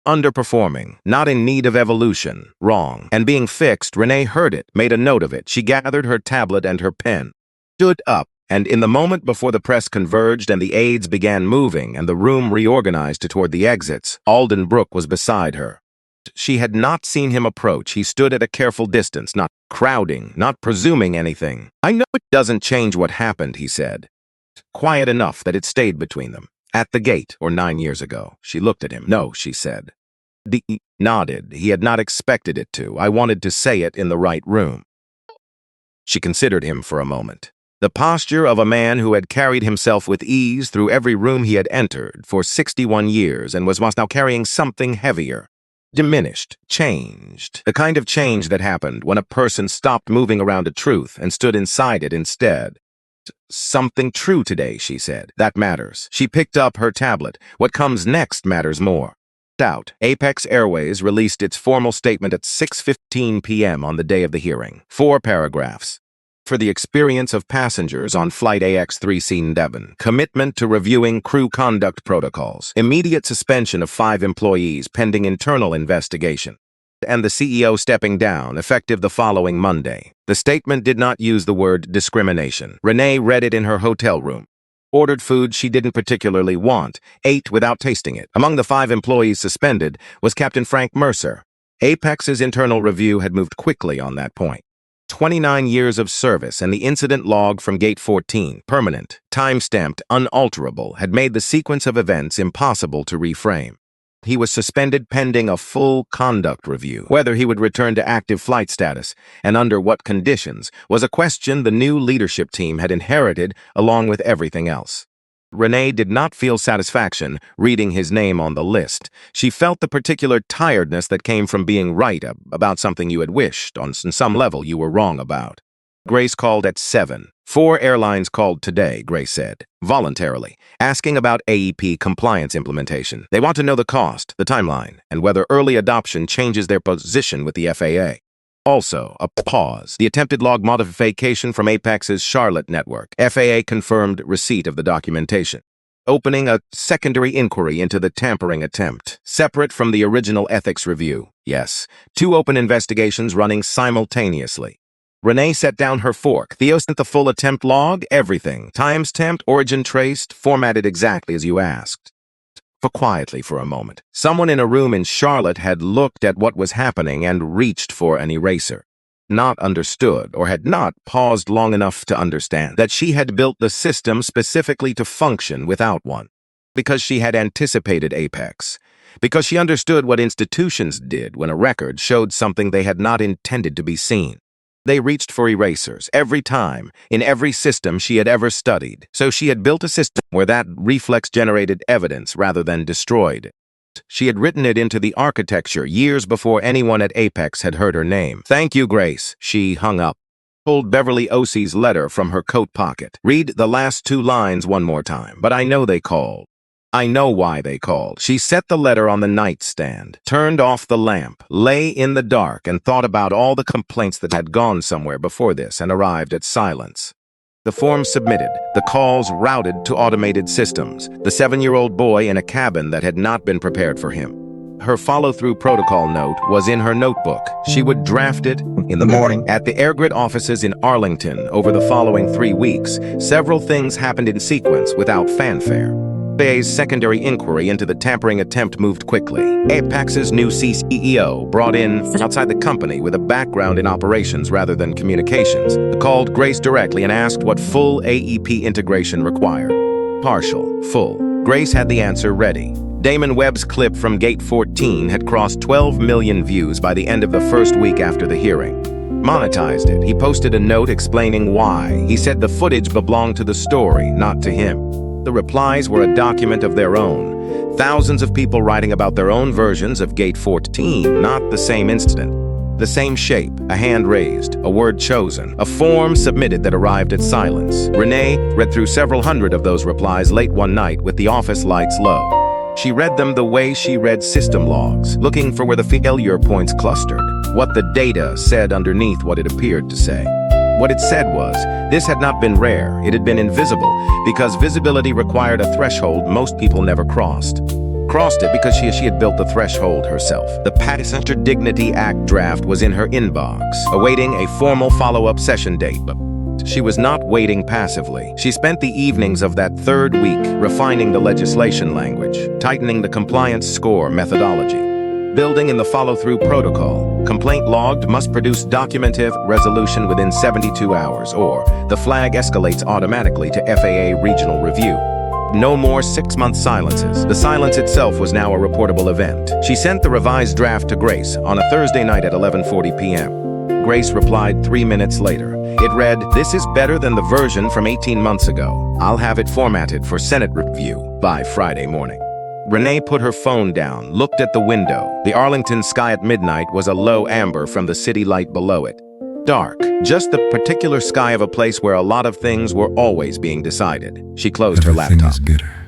Underperforming, not in need of evolution, wrong, and being fixed. Renee heard it, made a note of it. She gathered her tablet and her pen, stood up, and in the moment before the press converged and the aides began moving and the room reorganized toward the exits, Alden Brooke was beside her. She had not seen him approach. He stood at a careful distance, not crowding, not presuming anything. I know it doesn't change what happened, he said. Quiet enough that it stayed between them. At the gate, or 9 years ago. She looked at him. No, she said. He nodded. He had not expected it to. I wanted to say it in the right room. She considered him for a moment. The posture of a man who had carried himself with ease through every room he had entered for 61 years and was now carrying something heavier. Diminished, changed. The kind of change that happened when a person stopped moving around a truth and stood inside it instead. Something true today, she said. That matters. She picked up her tablet. What comes next matters more. Out. Apex Airways released its formal statement at 6:15 p.m. on the day of the hearing. 4 paragraphs. For the experience of passengers on Flight AX-317, commitment to reviewing crew conduct protocols, immediate suspension of 5 employees pending internal investigation, and the CEO stepping down, effective the following Monday. The statement did not use the word discrimination. Renee read it in her hotel room. Ordered food she didn't particularly want, ate without tasting it. Among the 5 employees suspended was Captain Frank Mercer. Apex's internal review had moved quickly on that point. 29 years of service and the incident log from Gate 14, permanent, time-stamped, unalterable, had made the sequence of events impossible to reframe. He was suspended pending a full conduct review. Whether he would return to active flight status and under what conditions was a question the new leadership team had inherited along with everything else. Renee did not feel satisfaction reading his name on the list. She felt the particular tiredness that came from being right about something you had wished on some level you were wrong about. Grace called at 7. 4 airlines called today, Grace said, voluntarily, asking about AEP compliance implementation. They want to know the cost, the timeline, and whether early adoption changes their position with the FAA. Also, a pause. The attempted log modification from Apex's Charlotte network. FAA confirmed receipt of the documentation. opening a secondary inquiry into the tampering attempt, separate from the original ethics review. Yes, two open investigations running simultaneously. Renee set down her fork. Theo sent the full attempt log, everything. Times stamped, origin traced, formatted exactly as you asked. Quietly for a moment. Someone in a room in Charlotte had looked at what was happening and reached for an eraser. Not understood, or had not paused long enough to understand, that she had built the system specifically to function without one. Because she had anticipated Apex. Because she understood what institutions did when a record showed something they had not intended to be seen. They reached for erasers every time, in every system she had ever studied. So she had built a system where that reflex generated evidence rather than destroyed it. She had written it into the architecture years before anyone at Apex had heard her name. "Thank you, Grace," she hung up. Pulled Beverly Osie's letter from her coat pocket. "Read the last two lines one more time." "But I know they called. I know why they called." She set the letter on the nightstand, turned off the lamp, lay in the dark, and thought about all the complaints that had gone somewhere before this and arrived at silence. The forms submitted, the calls routed to automated systems, the 7-year-old boy in a cabin that had not been prepared for him. Her follow-through protocol note was in her notebook. She would draft it in the morning. At the AirGrid offices in Arlington over the following 3 weeks, several things happened in sequence without fanfare. FAA's secondary inquiry into the tampering attempt moved quickly. Apex's new CEO, brought in from outside the company with a background in operations rather than communications, called Grace directly and asked what full AEP integration required. Partial, full. Grace had the answer ready. Damon Webb's clip from Gate 14 had crossed 12 million views by the end of the first week after the hearing. Monetized it. He posted a note explaining why. He said the footage belonged to the story, not to him. The replies were a document of their own. Thousands of people writing about their own versions of Gate 14, not the same incident. The same shape, a hand raised, a word chosen, a form submitted that arrived at silence. Renee read through several hundred of those replies late one night with the office lights low. She read them the way she read system logs, looking for where the failure points clustered, what the data said underneath what it appeared to say. What it said was, this had not been rare, it had been invisible, because visibility required a threshold most people never crossed. Crossed it because she had built the threshold herself. The Passenger Dignity Act draft was in her inbox, awaiting a formal follow-up session date, but she was not waiting passively. She spent the evenings of that third week refining the legislation language, tightening the compliance score methodology, building in the follow-through protocol. Complaint logged must produce documentive resolution within 72 hours, or the flag escalates automatically to FAA regional review. No more 6-month silences. The silence itself was now a reportable event. She sent the revised draft to Grace on a Thursday night at 11:40 p.m. Grace replied 3 minutes later. It read, "This is better than the version from 18 months ago. I'll have it formatted for Senate review by Friday morning." Renee put her phone down, looked at the window. The Arlington sky at midnight was a low amber from the city light below it. Dark, just the particular sky of a place where a lot of things were always being decided. She closed her laptop,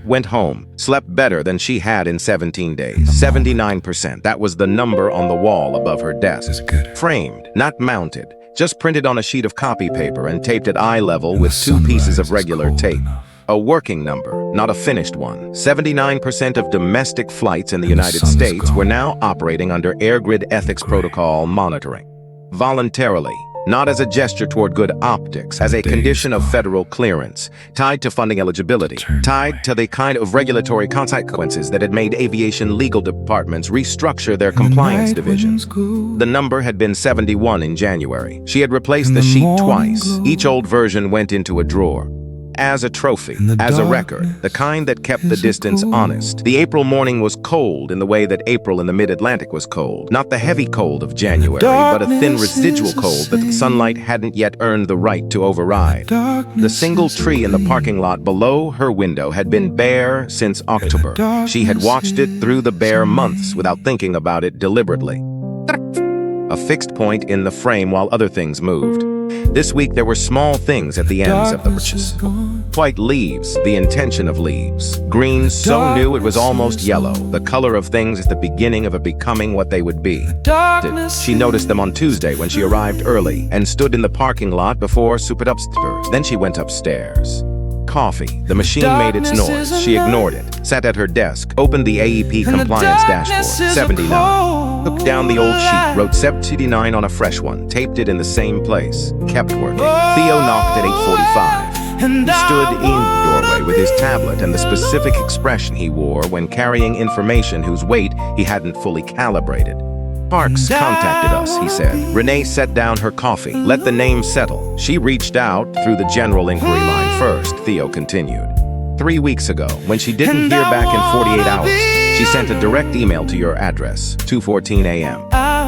went home, slept better than she had in 17 days. 79%, that was the number on the wall above her desk. Framed, not mounted, just printed on a sheet of copy paper and taped at eye level with 2 pieces of regular tape. A working number, not a finished one. 79% of domestic flights in the United States were now operating under AirGrid ethics protocol monitoring. Voluntarily, not as a gesture toward good optics, as a condition of federal clearance, tied to funding eligibility, tied to the kind of regulatory consequences that had made aviation legal departments restructure their compliance divisions. The number had been 71 in January. She had replaced the sheet twice. Each old version went into a drawer. As a trophy, as a record, the kind that kept the distance honest. The April morning was cold in the way that April in the mid-Atlantic was cold. Not the heavy cold of January, but a thin residual cold that the sunlight hadn't yet earned the right to override. The single tree in the parking lot below her window had been bare since October. She had watched it through the bare months without thinking about it deliberately. A fixed point in the frame while other things moved. This week there were small things at the ends of the branches. White leaves, the intention of leaves. Green so new it was almost yellow, the color of things at the beginning of a becoming what they would be. She noticed them on Tuesday when she arrived early and stood in the parking lot before Supert upstairs. Then she went upstairs. coffee. The machine made its noise. She ignored it, sat at her desk, opened the AEP compliance dashboard. 79. Took down the old sheet, wrote 79 on a fresh one, taped it in the same place, kept working. Theo knocked at 8:45. He stood in the doorway with his tablet and the specific expression he wore when carrying information whose weight he hadn't fully calibrated. Parks contacted us, he said. Renee set down her coffee, let the name settle. She reached out through the general inquiry line first, Theo continued. 3 weeks ago, when she didn't hear back in 48 hours, she sent a direct email to your address, 2:14 a.m.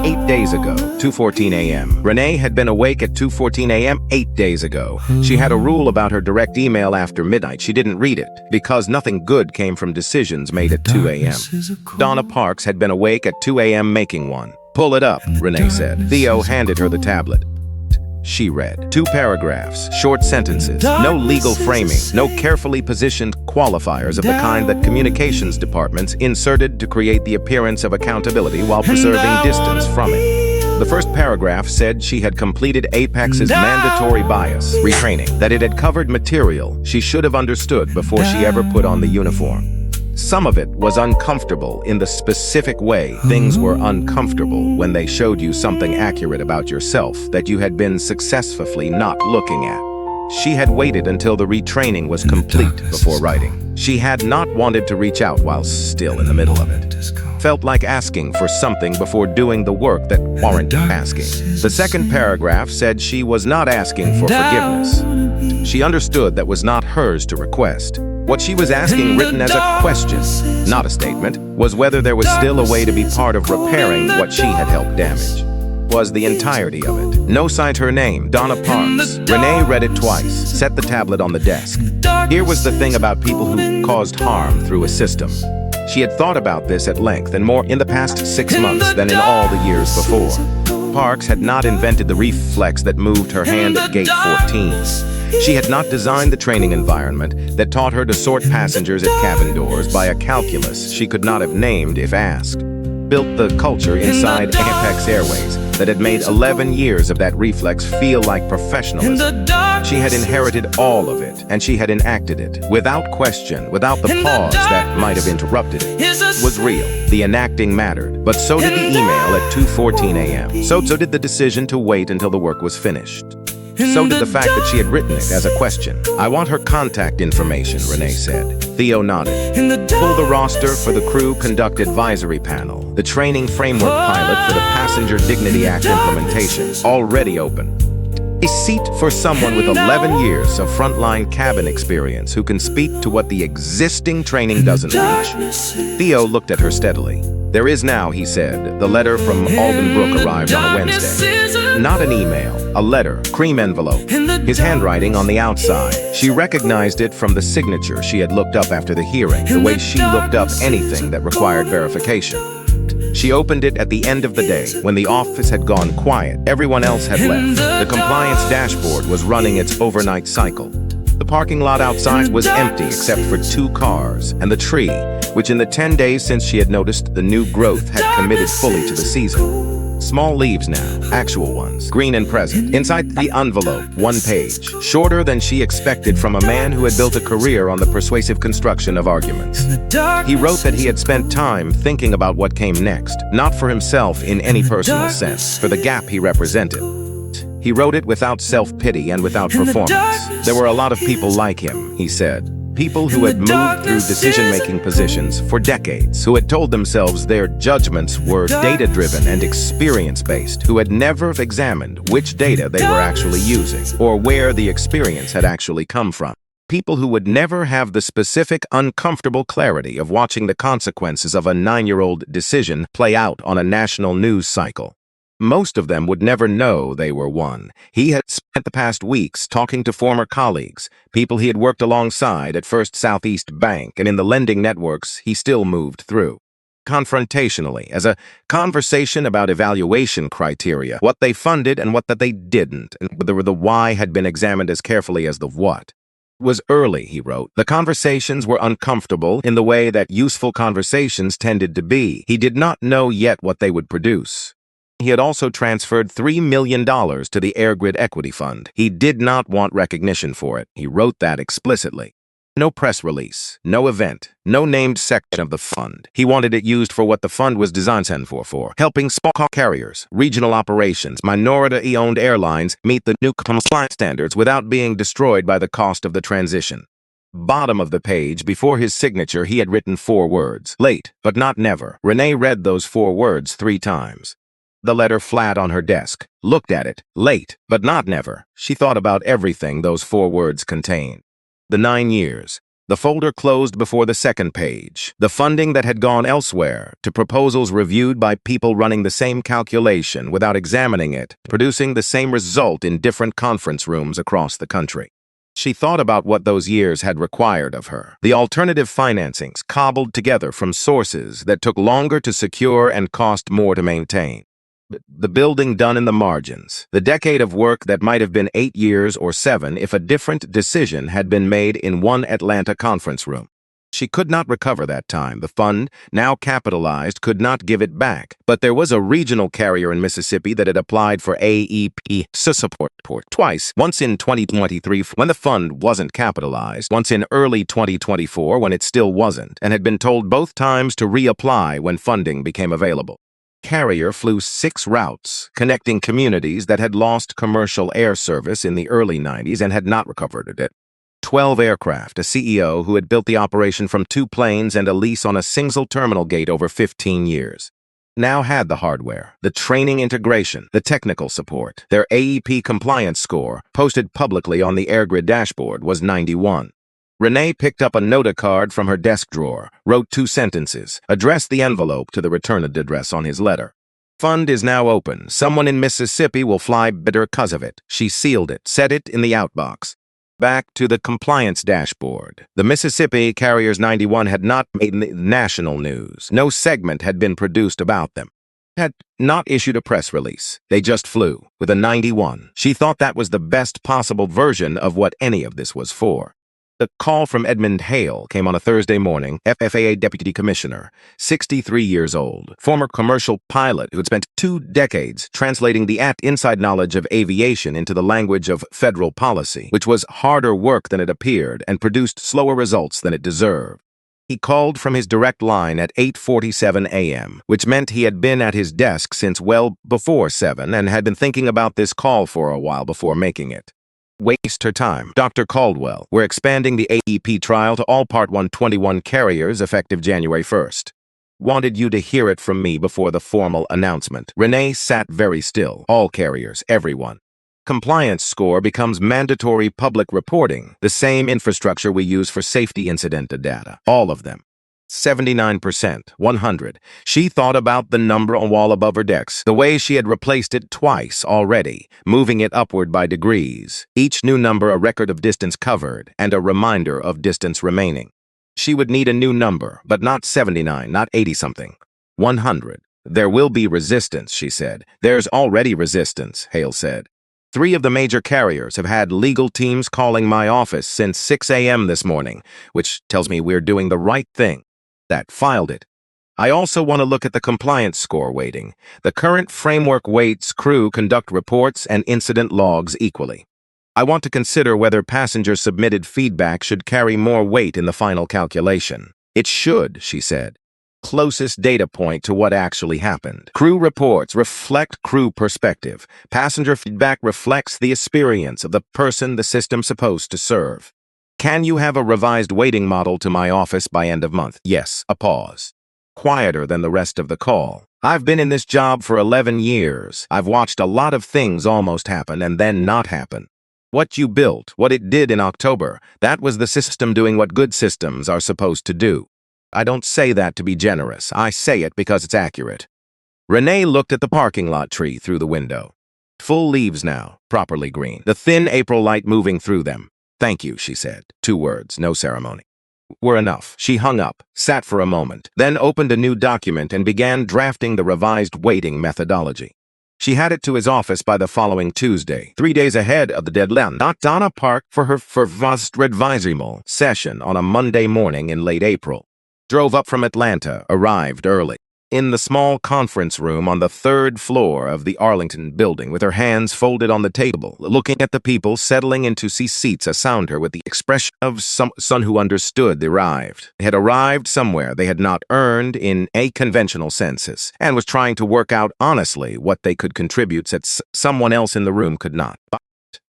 8 days ago, 2:14 a.m. Renee had been awake at 2:14 a.m. 8 days ago. She had a rule about her direct email after midnight. She didn't read it, because nothing good came from decisions made at 2 a.m. Donna Parks had been awake at 2 a.m. making one. Pull it up, Renee said. Theo handed her the tablet. She read 2 paragraphs, short sentences, no legal framing, no carefully positioned qualifiers of the kind that communications departments inserted to create the appearance of accountability while preserving distance from it. The first paragraph said she had completed Apex's mandatory bias retraining, that it had covered material she should have understood before she ever put on the uniform. Some of it was uncomfortable in the specific way things were uncomfortable when they showed you something accurate about yourself that you had been successfully not looking at. She had waited until the retraining was complete before writing. She had not wanted to reach out while still in the middle of it. Felt like asking for something before doing the work that warranted asking. The second paragraph said she was not asking for forgiveness. She understood that was not hers to request. What she was asking, written as a question, not a statement, was whether there was still a way to be part of repairing what she had helped damage. Was the entirety of it. No signed her name, Donna Parks. Renee read it twice, set the tablet on the desk. Here was the thing about people who caused harm through a system. She had thought about this at length and more in the past 6 months than in all the years before. Parks had not invented the reflex that moved her hand at gate 14. She had not designed the training environment that taught her to sort passengers at cabin doors by a calculus she could not have named if asked. Built the culture inside Apex Airways that had made 11 years of that reflex feel like professionalism. She had inherited all of it, and she had enacted it, without question, without the pause that might have interrupted it. It was real. The enacting mattered, but so did the email at 2:14 a.m. So did the decision to wait until the work was finished. So did the fact that she had written it as a question. I want her contact information, Renee said. Theo nodded. Pull the roster for the Crew Conduct Advisory Panel, the training framework pilot for the Passenger Dignity Act implementation, already open. A seat for someone with 11 years of frontline cabin experience who can speak to what the existing training doesn't reach. Theo looked at her steadily. There is now, he said. The letter from Alden Brook arrived on a Wednesday. Not an email, a letter, cream envelope. His handwriting on the outside. She recognized it from the signature she had looked up after the hearing, the way she looked up anything that required verification. She opened it at the end of the day, when the office had gone quiet. Everyone else had left. The compliance dashboard was running its overnight cycle. The parking lot outside was empty except for 2 cars, and the tree, which in the 10 days since she had noticed the new growth had committed fully to the season. Small leaves now, actual ones, green and present. Inside the envelope, 1 page, shorter than she expected from a man who had built a career on the persuasive construction of arguments. He wrote that he had spent time thinking about what came next, not for himself in any personal sense, for the gap he represented. He wrote it without self-pity and without performance. There were a lot of people like him, he said. People who had moved through decision-making positions for decades, who had told themselves their judgments were data-driven and experience-based, who had never examined which data they were actually using, or where the experience had actually come from. People who would never have the specific, uncomfortable clarity of watching the consequences of a 9-year-old decision play out on a national news cycle. Most of them would never know they were one. He had spent the past weeks talking to former colleagues, people he had worked alongside at First Southeast Bank and in the lending networks he still moved through. Confrontationally, as a conversation about evaluation criteria, what they funded and what that they didn't, and whether the why had been examined as carefully as the what. It was early, he wrote. The conversations were uncomfortable in the way that useful conversations tended to be. He did not know yet what they would produce. He had also transferred $3 million to the Airgrid Equity Fund. He did not want recognition for it. He wrote that explicitly. No press release, no event, no named section of the fund. He wanted it used for what the fund was designed for, helping small carriers, regional operations, minority-owned airlines meet the new compliance standards without being destroyed by the cost of the transition. Bottom of the page, before his signature, he had written 4 words. Late, but not never. Renee read those 4 words 3 times. The letter flat on her desk, looked at it. Late, but not never. She thought about everything those 4 words contained. The 9 years. The folder closed before the second page. The funding that had gone elsewhere, to proposals reviewed by people running the same calculation without examining it, producing the same result in different conference rooms across the country. She thought about what those years had required of her. The alternative financings cobbled together from sources that took longer to secure and cost more to maintain. The building done in the margins. The decade of work that might have been 8 years or 7 if a different decision had been made in one Atlanta conference room. She could not recover that time. The fund, now capitalized, could not give it back. But there was a regional carrier in Mississippi that had applied for AEP support twice, once in 2023 when the fund wasn't capitalized, once in early 2024 when it still wasn't, and had been told both times to reapply when funding became available. Carrier flew 6 routes, connecting communities that had lost commercial air service in the early 90s and had not recovered it. 12 aircraft, a CEO who had built the operation from 2 planes and a lease on a single terminal gate over 15 years. Now had the hardware, the training integration, the technical support. Their AEP compliance score, posted publicly on the Airgrid dashboard, was 91. Renee picked up a nota card from her desk drawer, wrote 2 sentences, addressed the envelope to the return address on his letter. Fund is now open. Someone in Mississippi will fly bitter 'cause of it. She sealed it, set it in the outbox. Back to the compliance dashboard. The Mississippi Carriers 91 had not made national news. No segment had been produced about them. Had not issued a press release. They just flew, with a 91. She thought that was the best possible version of what any of this was for. The call from Edmund Hale came on a Thursday morning, FAA Deputy Commissioner, 63 years old, former commercial pilot who had spent 2 decades translating the inside knowledge of aviation into the language of federal policy, which was harder work than it appeared and produced slower results than it deserved. He called from his direct line at 8:47 a.m., which meant he had been at his desk since well before 7 and had been thinking about this call for a while before making it. Waste her time. Dr. Caldwell, we're expanding the AEP trial to all Part 121 carriers effective January 1st. Wanted you to hear it from me before the formal announcement. Renee sat very still. All carriers, everyone. Compliance score becomes mandatory public reporting, the same infrastructure we use for safety incident data. All of them. 79%, 100. She thought about the number on wall above her decks, the way she had replaced it twice already, moving it upward by degrees. Each new number a record of distance covered and a reminder of distance remaining. She would need a new number, but not 79, not 80-something. 100. There will be resistance, she said. There's already resistance, Hale said. 3 of the major carriers have had legal teams calling my office since 6 a.m. this morning, which tells me we're doing the right thing. That filed it. I also want to look at the compliance score weighting. The current framework weights crew conduct reports and incident logs equally. I want to consider whether passenger submitted feedback should carry more weight in the final calculation. It should, she said. Closest data point to what actually happened. Crew reports reflect crew perspective. Passenger feedback reflects the experience of the person the system's supposed to serve. Can you have a revised weighting model to my office by end of month? Yes, a pause. Quieter than the rest of the call. I've been in this job for 11 years. I've watched a lot of things almost happen and then not happen. What you built, what it did in October, that was the system doing what good systems are supposed to do. I don't say that to be generous. I say it because it's accurate. Renee looked at the parking lot tree through the window. Full leaves now, properly green. The thin April light moving through them. Thank you, she said. 2 words, no ceremony. Were enough. She hung up, sat for a moment, then opened a new document and began drafting the revised weighting methodology. She had it to his office by the following Tuesday, 3 days ahead of the deadline. Not Donna Park for her first advisory session on a Monday morning in late April. Drove up from Atlanta, arrived early. in the small conference room on the third floor of the Arlington building with her hands folded on the table, looking at the people settling into seats around her with the expression of someone who understood. They had arrived somewhere they had not earned in a conventional census and was trying to work out honestly what they could contribute that someone else in the room could not. But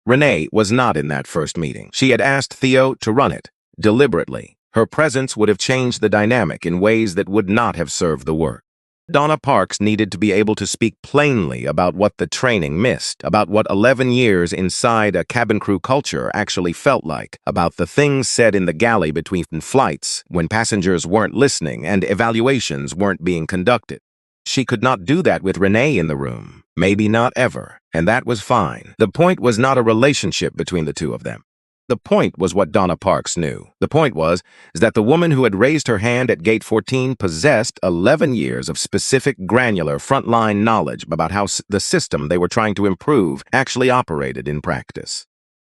Renee was not in that first meeting. She had asked Theo to run it, deliberately. Her presence would have changed the dynamic in ways that would not have served the work. Donna Parks needed to be able to speak plainly about what the training missed, about what 11 years inside a cabin crew culture actually felt like, about the things said in the galley between flights when passengers weren't listening and evaluations weren't being conducted. She could not do that with Renee in the room, maybe not ever, and that was fine. The point was not a relationship between the two of them. The point was what Donna Parks knew. The point was that the woman who had raised her hand at gate 14 possessed 11 years of specific, granular, frontline knowledge about how the system they were trying to improve actually operated in practice.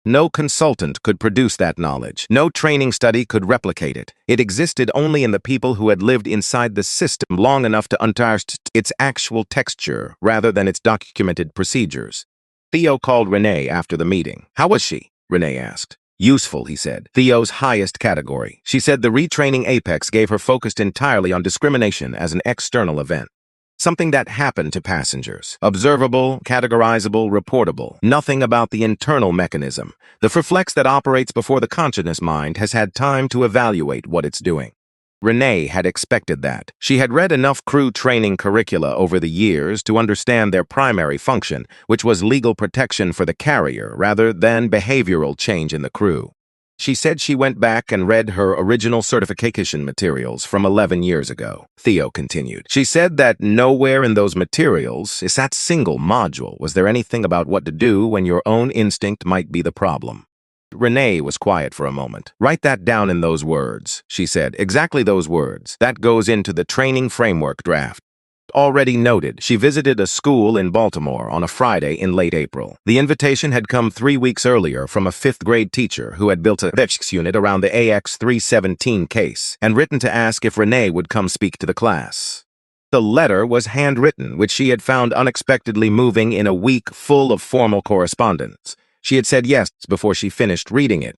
No consultant could produce that knowledge. No training study could replicate it. It existed only in the people who had lived inside the system long enough to understand its actual texture rather than its documented procedures. Theo called Renee after the meeting. "How was she?" Renee asked. "Useful," he said. "Theo's highest category." She said the retraining Apex gave her focused entirely on discrimination as an external event. Something that happened to passengers. Observable, categorizable, reportable. Nothing about the internal mechanism. The reflex that operates before the conscious mind has had time to evaluate what it's doing. Renee had expected that. She had read enough crew training curricula over the years to understand their primary function, which was legal protection for the carrier rather than behavioral change in the crew. She said she went back and read her original certification materials from 11 years ago. Theo continued. She said that nowhere in those materials, is that single module, was there anything about what to do when your own instinct might be the problem. Renee was quiet for a moment. "Write that down in those words," she said. "Exactly those words. That goes into the training framework draft." Already noted, she visited a school in Baltimore on a Friday in late April. The invitation had come 3 weeks earlier from a fifth-grade teacher who had built a ethics unit around the AX-317 case and written to ask if Renee would come speak to the class. The letter was handwritten, which she had found unexpectedly moving in a week full of formal correspondence. She had said yes before she finished reading it.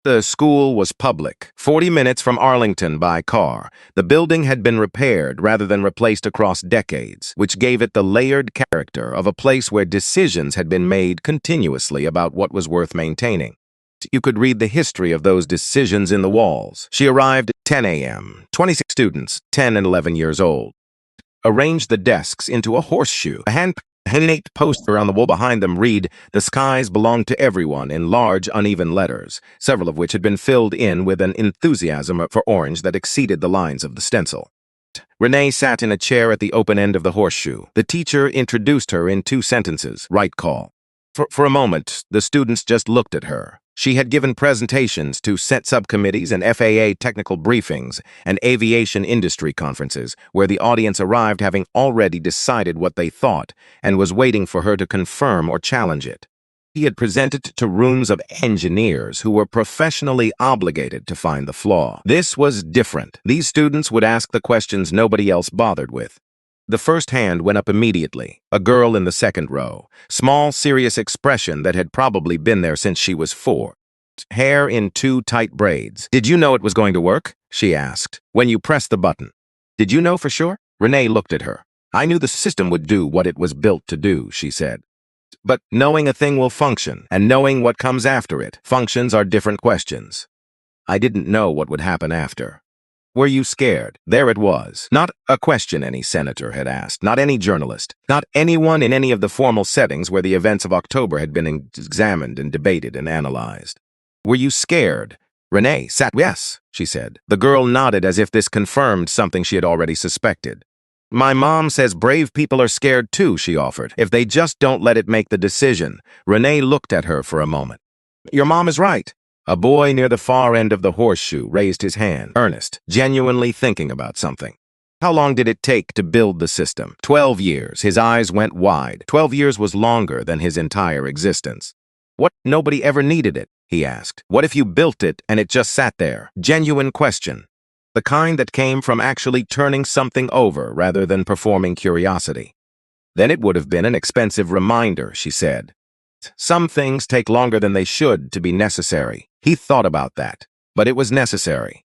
The school was public, 40 minutes from Arlington by car. The building had been repaired rather than replaced across decades, which gave it the layered character of a place where decisions had been made continuously about what was worth maintaining. You could read the history of those decisions in the walls. She arrived at 10 a.m., 26 students, 10 and 11 years old. Arranged the desks into a horseshoe. A hand-painted poster on the wall behind them read, "The skies belong to everyone," in large, uneven letters, several of which had been filled in with an enthusiasm for orange that exceeded the lines of the stencil. Renee sat in a chair at the open end of the horseshoe. The teacher introduced her in 2 sentences. "Right call." For a moment, the students just looked at her. She had given presentations to set subcommittees and FAA technical briefings and aviation industry conferences, where the audience arrived having already decided what they thought and was waiting for her to confirm or challenge it. He had presented to rooms of engineers who were professionally obligated to find the flaw. This was different. These students would ask the questions nobody else bothered with. The first hand went up immediately, a girl in the second row. Small, serious expression that had probably been there since she was 4. Hair in 2 tight braids. "Did you know it was going to work?" she asked. "When you pressed the button. Did you know for sure?" Renee looked at her. "I knew the system would do what it was built to do," she said. "But knowing a thing will function, and knowing what comes after it, functions are different questions. I didn't know what would happen after." "Were you scared?" There it was. Not a question any senator had asked, not any journalist, not anyone in any of the formal settings where the events of October had been examined and debated and analyzed. "Were you scared?" Renee sat. "Yes," she said. The girl nodded as if this confirmed something she had already suspected. "My mom says brave people are scared too," she offered, "if they just don't let it make the decision." Renee looked at her for a moment. "Your mom is right." A boy near the far end of the horseshoe raised his hand, earnest, genuinely thinking about something. "How long did it take to build the system?" 12 years. His eyes went wide. 12 years was longer than his entire existence. "What? Nobody ever needed it?" he asked. "What if you built it and it just sat there?" Genuine question. The kind that came from actually turning something over rather than performing curiosity. Then it would have been an expensive reminder, she said. Some things take longer than they should to be necessary. He thought about that, but it was necessary.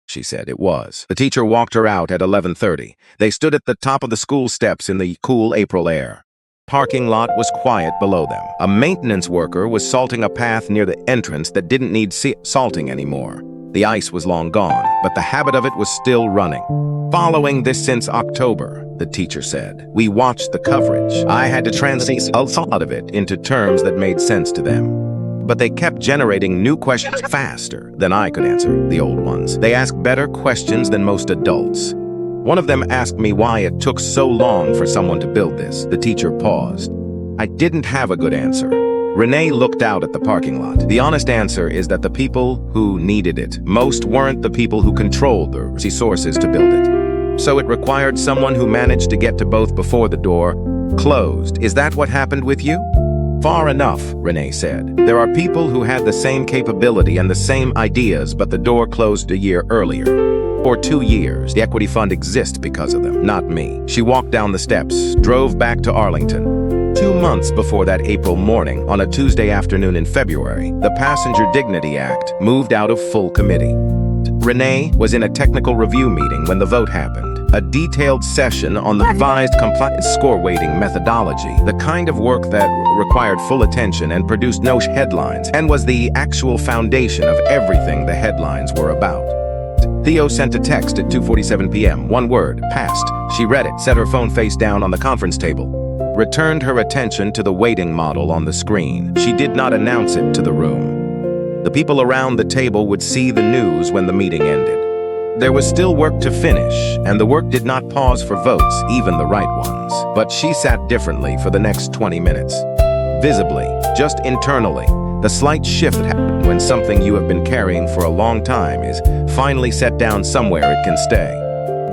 She said it was. The teacher walked her out at 11:30. They stood at the top of the school steps in the cool April air. Parking lot was quiet below them. A maintenance worker was salting a path near the entrance that didn't need salting anymore. The ice was long gone, but the habit of it was still running. Following this since October, the teacher said. We watched the coverage. I had to translate a lot of it into terms that made sense to them. But they kept generating new questions faster than I could answer the old ones. They asked better questions than most adults. One of them asked me why it took so long for someone to build this. The teacher paused. I didn't have a good answer. Renee looked out at the parking lot. The honest answer is that the people who needed it most weren't the people who controlled the resources to build it. So it required someone who managed to get to both before the door closed. Is that what happened with you? Far enough, Renee said. There are people who had the same capability and the same ideas, but the door closed a year earlier. For 2 years, the equity fund exists because of them, not me. She walked down the steps, drove back to Arlington. 2 months before that April morning, on a Tuesday afternoon in February, the Passenger Dignity Act moved out of full committee. Renee was in a technical review meeting when the vote happened. A detailed session on the revised compliance score weighting methodology, the kind of work that required full attention and produced no headlines, and was the actual foundation of everything the headlines were about. Theo sent a text at 2:47 p.m. One word, passed. She read it, set her phone face down on the conference table, returned her attention to the weighting model on the screen. She did not announce it to the room. The people around the table would see the news when the meeting ended. There was still work to finish, and the work did not pause for votes, even the right ones. But she sat differently for the next 20 minutes. Visibly, just internally, the slight shift that happens when something you have been carrying for a long time is finally set down somewhere it can stay.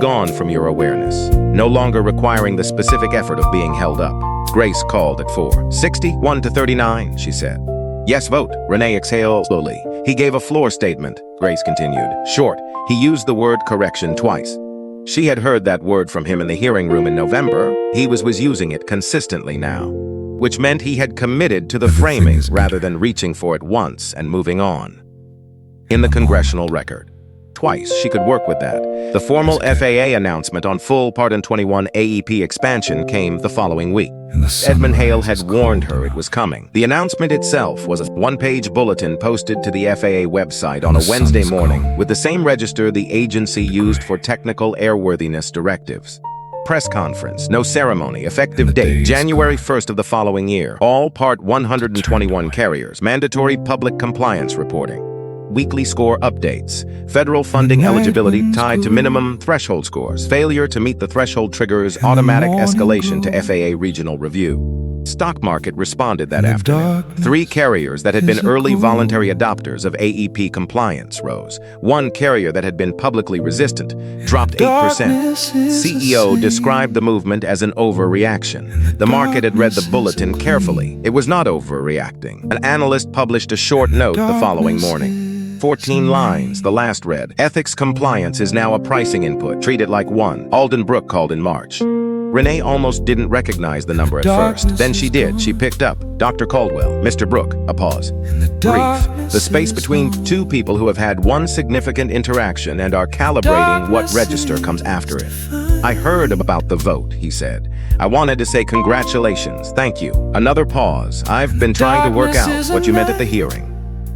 Gone from your awareness, no longer requiring the specific effort of being held up. Grace called at 4:61 to 39, she said. Yes, vote. Renee exhaled slowly. He gave a floor statement, Grace continued. Short. He used the word correction twice. She had heard that word from him in the hearing room in November. He was using it consistently now, which meant he had committed to the framing rather than reaching for it once and moving on. In the congressional record. Twice she could work with that. The formal FAA announcement on full Part 21 AEP expansion came the following week. Edmund Hale had warned her it was coming. The announcement itself was a one-page bulletin posted to the FAA website on a Wednesday morning with the same register the agency used for technical airworthiness directives. Press conference, no ceremony, effective date, January 1st of the following year. All Part 121 carriers, mandatory public compliance reporting. Weekly score updates. Federal funding eligibility tied to minimum threshold scores. Failure to meet the threshold triggers automatic escalation to FAA regional review. Stock market responded that afternoon. 3 carriers that had been early voluntary adopters of AEP compliance rose. 1 carrier that had been publicly resistant dropped 8%. CEO described the movement as an overreaction. The market had read the bulletin carefully. It was not overreacting. An analyst published a short note the following morning. 14 lines, the last read, ethics compliance is now a pricing input. Treat it like one. Alden Brooke called in March. Renee almost didn't recognize the number at first. Then she did. She picked up. Dr. Caldwell, Mr. Brooke, a pause. Brief. The space between 2 people who have had one significant interaction and are calibrating what register comes after it. I heard about the vote, he said. I wanted to say congratulations, thank you. Another pause. I've been trying to work out what you meant at the hearing.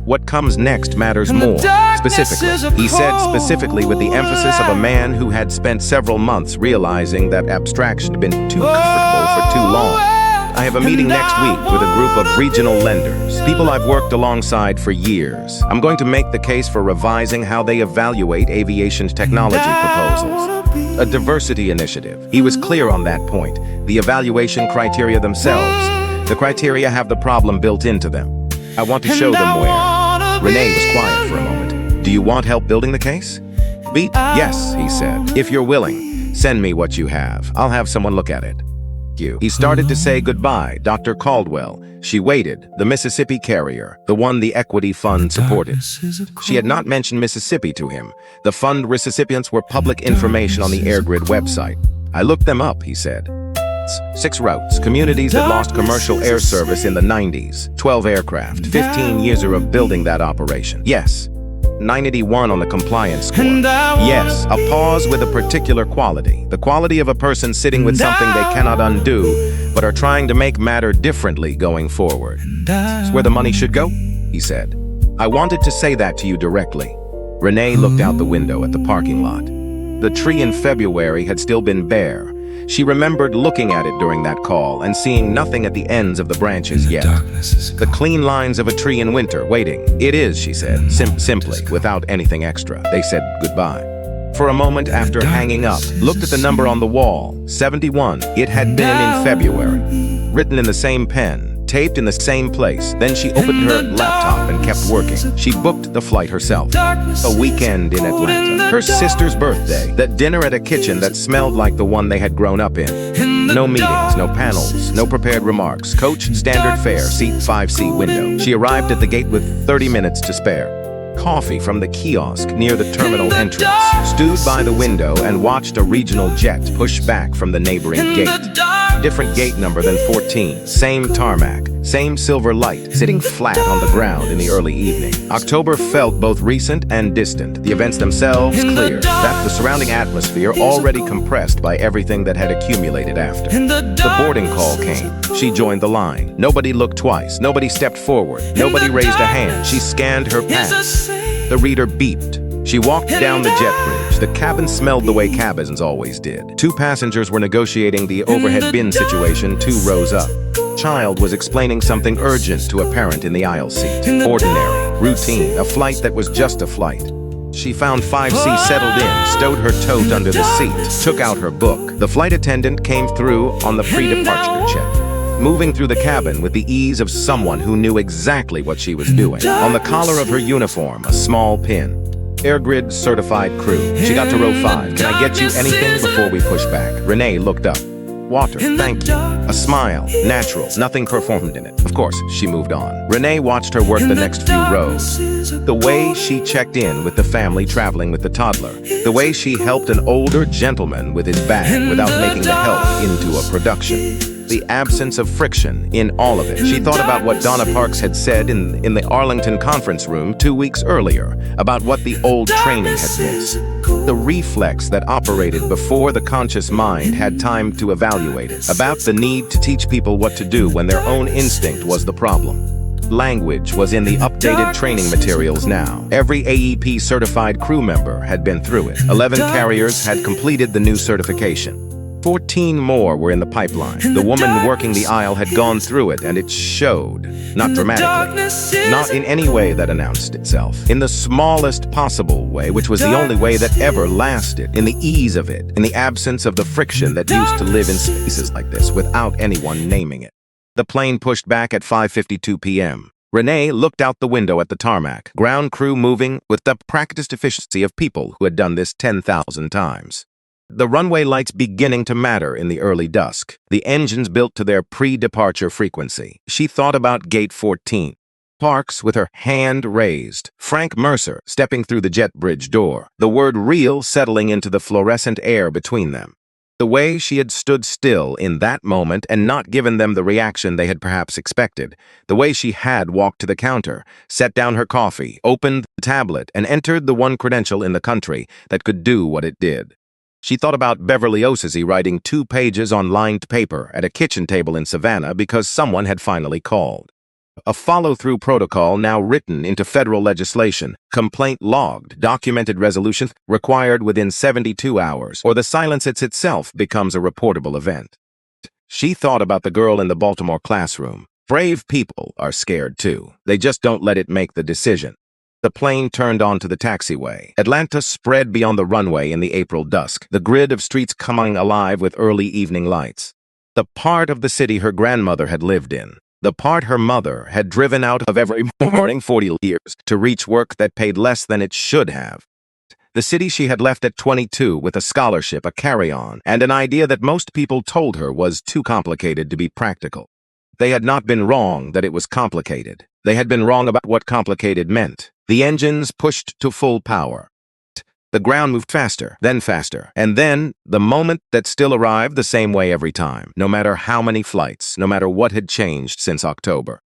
What comes next matters more, specifically. He said specifically with the emphasis of a man who had spent several months realizing that abstraction had been too comfortable for too long. I have a meeting next week with a group of regional lenders, people I've worked alongside for years. I'm going to make the case for revising how they evaluate aviation technology proposals. A diversity initiative. He was clear on that point. The evaluation criteria themselves. The criteria have the problem built into them. I want to show them where. Renee was quiet for a moment. Do you want help building the case? Beat? Yes, he said. If you're willing, send me what you have. I'll have someone look at it. you. He started to say goodbye, Dr. Caldwell. She waited, the Mississippi carrier, the one the equity fund supported. She had not mentioned Mississippi to him. The fund recipients were public information on the AirGrid website. I looked them up, he said. 6 routes, communities that lost commercial air service in the 90s, 12 aircraft, 15 years of building that operation. Yes. 981 on the compliance score. Yes, a pause with a particular quality. The quality of a person sitting with something they cannot undo, but are trying to make matter differently going forward. It's where the money should go, he said. I wanted to say that to you directly. Renee looked out the window at the parking lot. The tree in February had still been bare. She remembered looking at it during that call and seeing nothing at the ends of the branches yet. The clean lines of a tree in winter, waiting. It is, she said, simply, without anything extra. They said goodbye. For a moment after hanging up, looked at the number on the wall, 71. It had been in February. Written in the same pen, taped in the same place. Then she opened her laptop and kept working. She booked the flight herself. A weekend in Atlanta. Her sister's birthday. That dinner at a kitchen that smelled like the one they had grown up in. No meetings, no panels, no prepared remarks. Coach, standard fare, seat 5C window. She arrived at the gate with 30 minutes to spare. Coffee from the kiosk near the terminal entrance. Stood by the window and watched a regional jet push back from the neighboring gate. Different gate number than 14. Same tarmac. Same silver light, sitting flat on the ground in the early evening. October felt both recent and distant. The events themselves clear. That the surrounding atmosphere already compressed by everything that had accumulated after. The boarding call came. She joined the line. Nobody looked twice. Nobody stepped forward. Nobody raised a hand. She scanned her pass. The reader beeped. She walked down the jet bridge. The cabin smelled the way cabins always did. 2 passengers were negotiating the overhead bin situation 2 rows up. Child was explaining something urgent to a parent in the aisle seat. Ordinary, routine, a flight that was just a flight. She found 5C settled in, stowed her tote under the seat, took out her book. The flight attendant came through on the pre-departure check, moving through the cabin with the ease of someone who knew exactly what she was doing. On the collar of her uniform, a small pin. AirGrid certified crew. She got to row 5. Can I get you anything before we push back? Renee looked up. Water, thank you. A smile, natural, nothing performed in it. Of course, she moved on. Renee watched her work the next few rows. The way she checked in with the family traveling with the toddler. The way she helped an older gentleman with his bag without making the help into a production. The absence of friction in all of it. She thought about what Donna Parks had said in the Arlington conference room 2 weeks earlier about what the old training had missed. The reflex that operated before the conscious mind had time to evaluate it. About the need to teach people what to do when their own instinct was the problem. Language was in the updated training materials now. Every AEP certified crew member had been through it. 11 carriers had completed the new certification. 14 more were in the pipeline. The woman working the aisle had gone through it, and it showed. Not dramatically. Not in any way that announced itself. In the smallest possible way, which was the only way that ever lasted. In the ease of it. In the absence of the friction that used to live in spaces like this without anyone naming it. The plane pushed back at 5:52 p.m. Renee looked out the window at the tarmac. Ground crew moving with the practiced efficiency of people who had done this 10,000 times. The runway lights beginning to matter in the early dusk. The engines built to their pre-departure frequency. She thought about gate 14. Parks with her hand raised. Frank Mercer stepping through the jet bridge door. The word real settling into the fluorescent air between them. The way she had stood still in that moment and not given them the reaction they had perhaps expected. The way she had walked to the counter, set down her coffee, opened the tablet, and entered the one credential in the country that could do what it did. She thought about Beverly Osisi writing 2 pages on lined paper at a kitchen table in Savannah because someone had finally called. A follow-through protocol now written into federal legislation, complaint logged, documented resolution required within 72 hours, or the silence itself becomes a reportable event. She thought about the girl in the Baltimore classroom. Brave people are scared too. They just don't let it make the decision. The plane turned onto the taxiway. Atlanta spread beyond the runway in the April dusk, the grid of streets coming alive with early evening lights. The part of the city her grandmother had lived in. The part her mother had driven out of every morning 40 years to reach work that paid less than it should have. The city she had left at 22 with a scholarship, a carry-on, and an idea that most people told her was too complicated to be practical. They had not been wrong that it was complicated. They had been wrong about what complicated meant. The engines pushed to full power. The ground moved faster, and then the moment that still arrived the same way every time, no matter how many flights, no matter what had changed since October.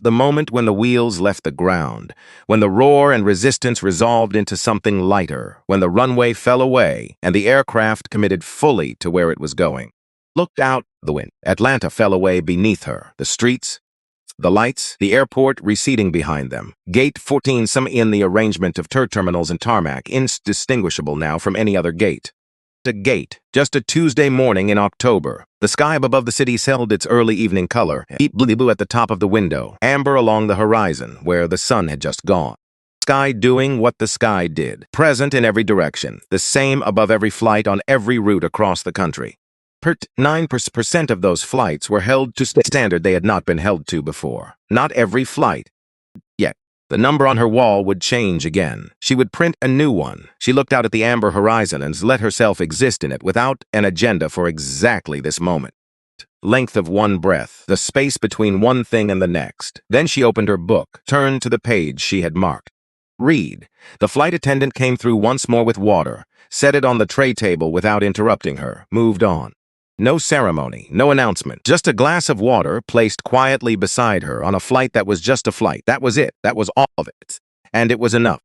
The moment when the wheels left the ground, when the roar and resistance resolved into something lighter, when the runway fell away and the aircraft committed fully to where it was going. Looked out the window. Atlanta fell away beneath her, the streets, the lights, the airport receding behind them. Gate 14, some in the arrangement of terminals and tarmac, indistinguishable now from any other gate. A gate, just a Tuesday morning in October. The sky above the city held its early evening color, deep blue at the top of the window, amber along the horizon where the sun had just gone. Sky doing what the sky did, present in every direction, the same above every flight on every route across the country. 9% of those flights were held to standard they had not been held to before. Not every flight. Yet, the number on her wall would change again. She would print a new one. She looked out at the amber horizon and let herself exist in it without an agenda for exactly this moment. Length of one breath, the space between one thing and the next. Then she opened her book, turned to the page she had marked. Read. The flight attendant came through once more with water, set it on the tray table without interrupting her, moved on. No ceremony, no announcement, just a glass of water placed quietly beside her on a flight that was just a flight. That was it. That was all of it. And it was enough.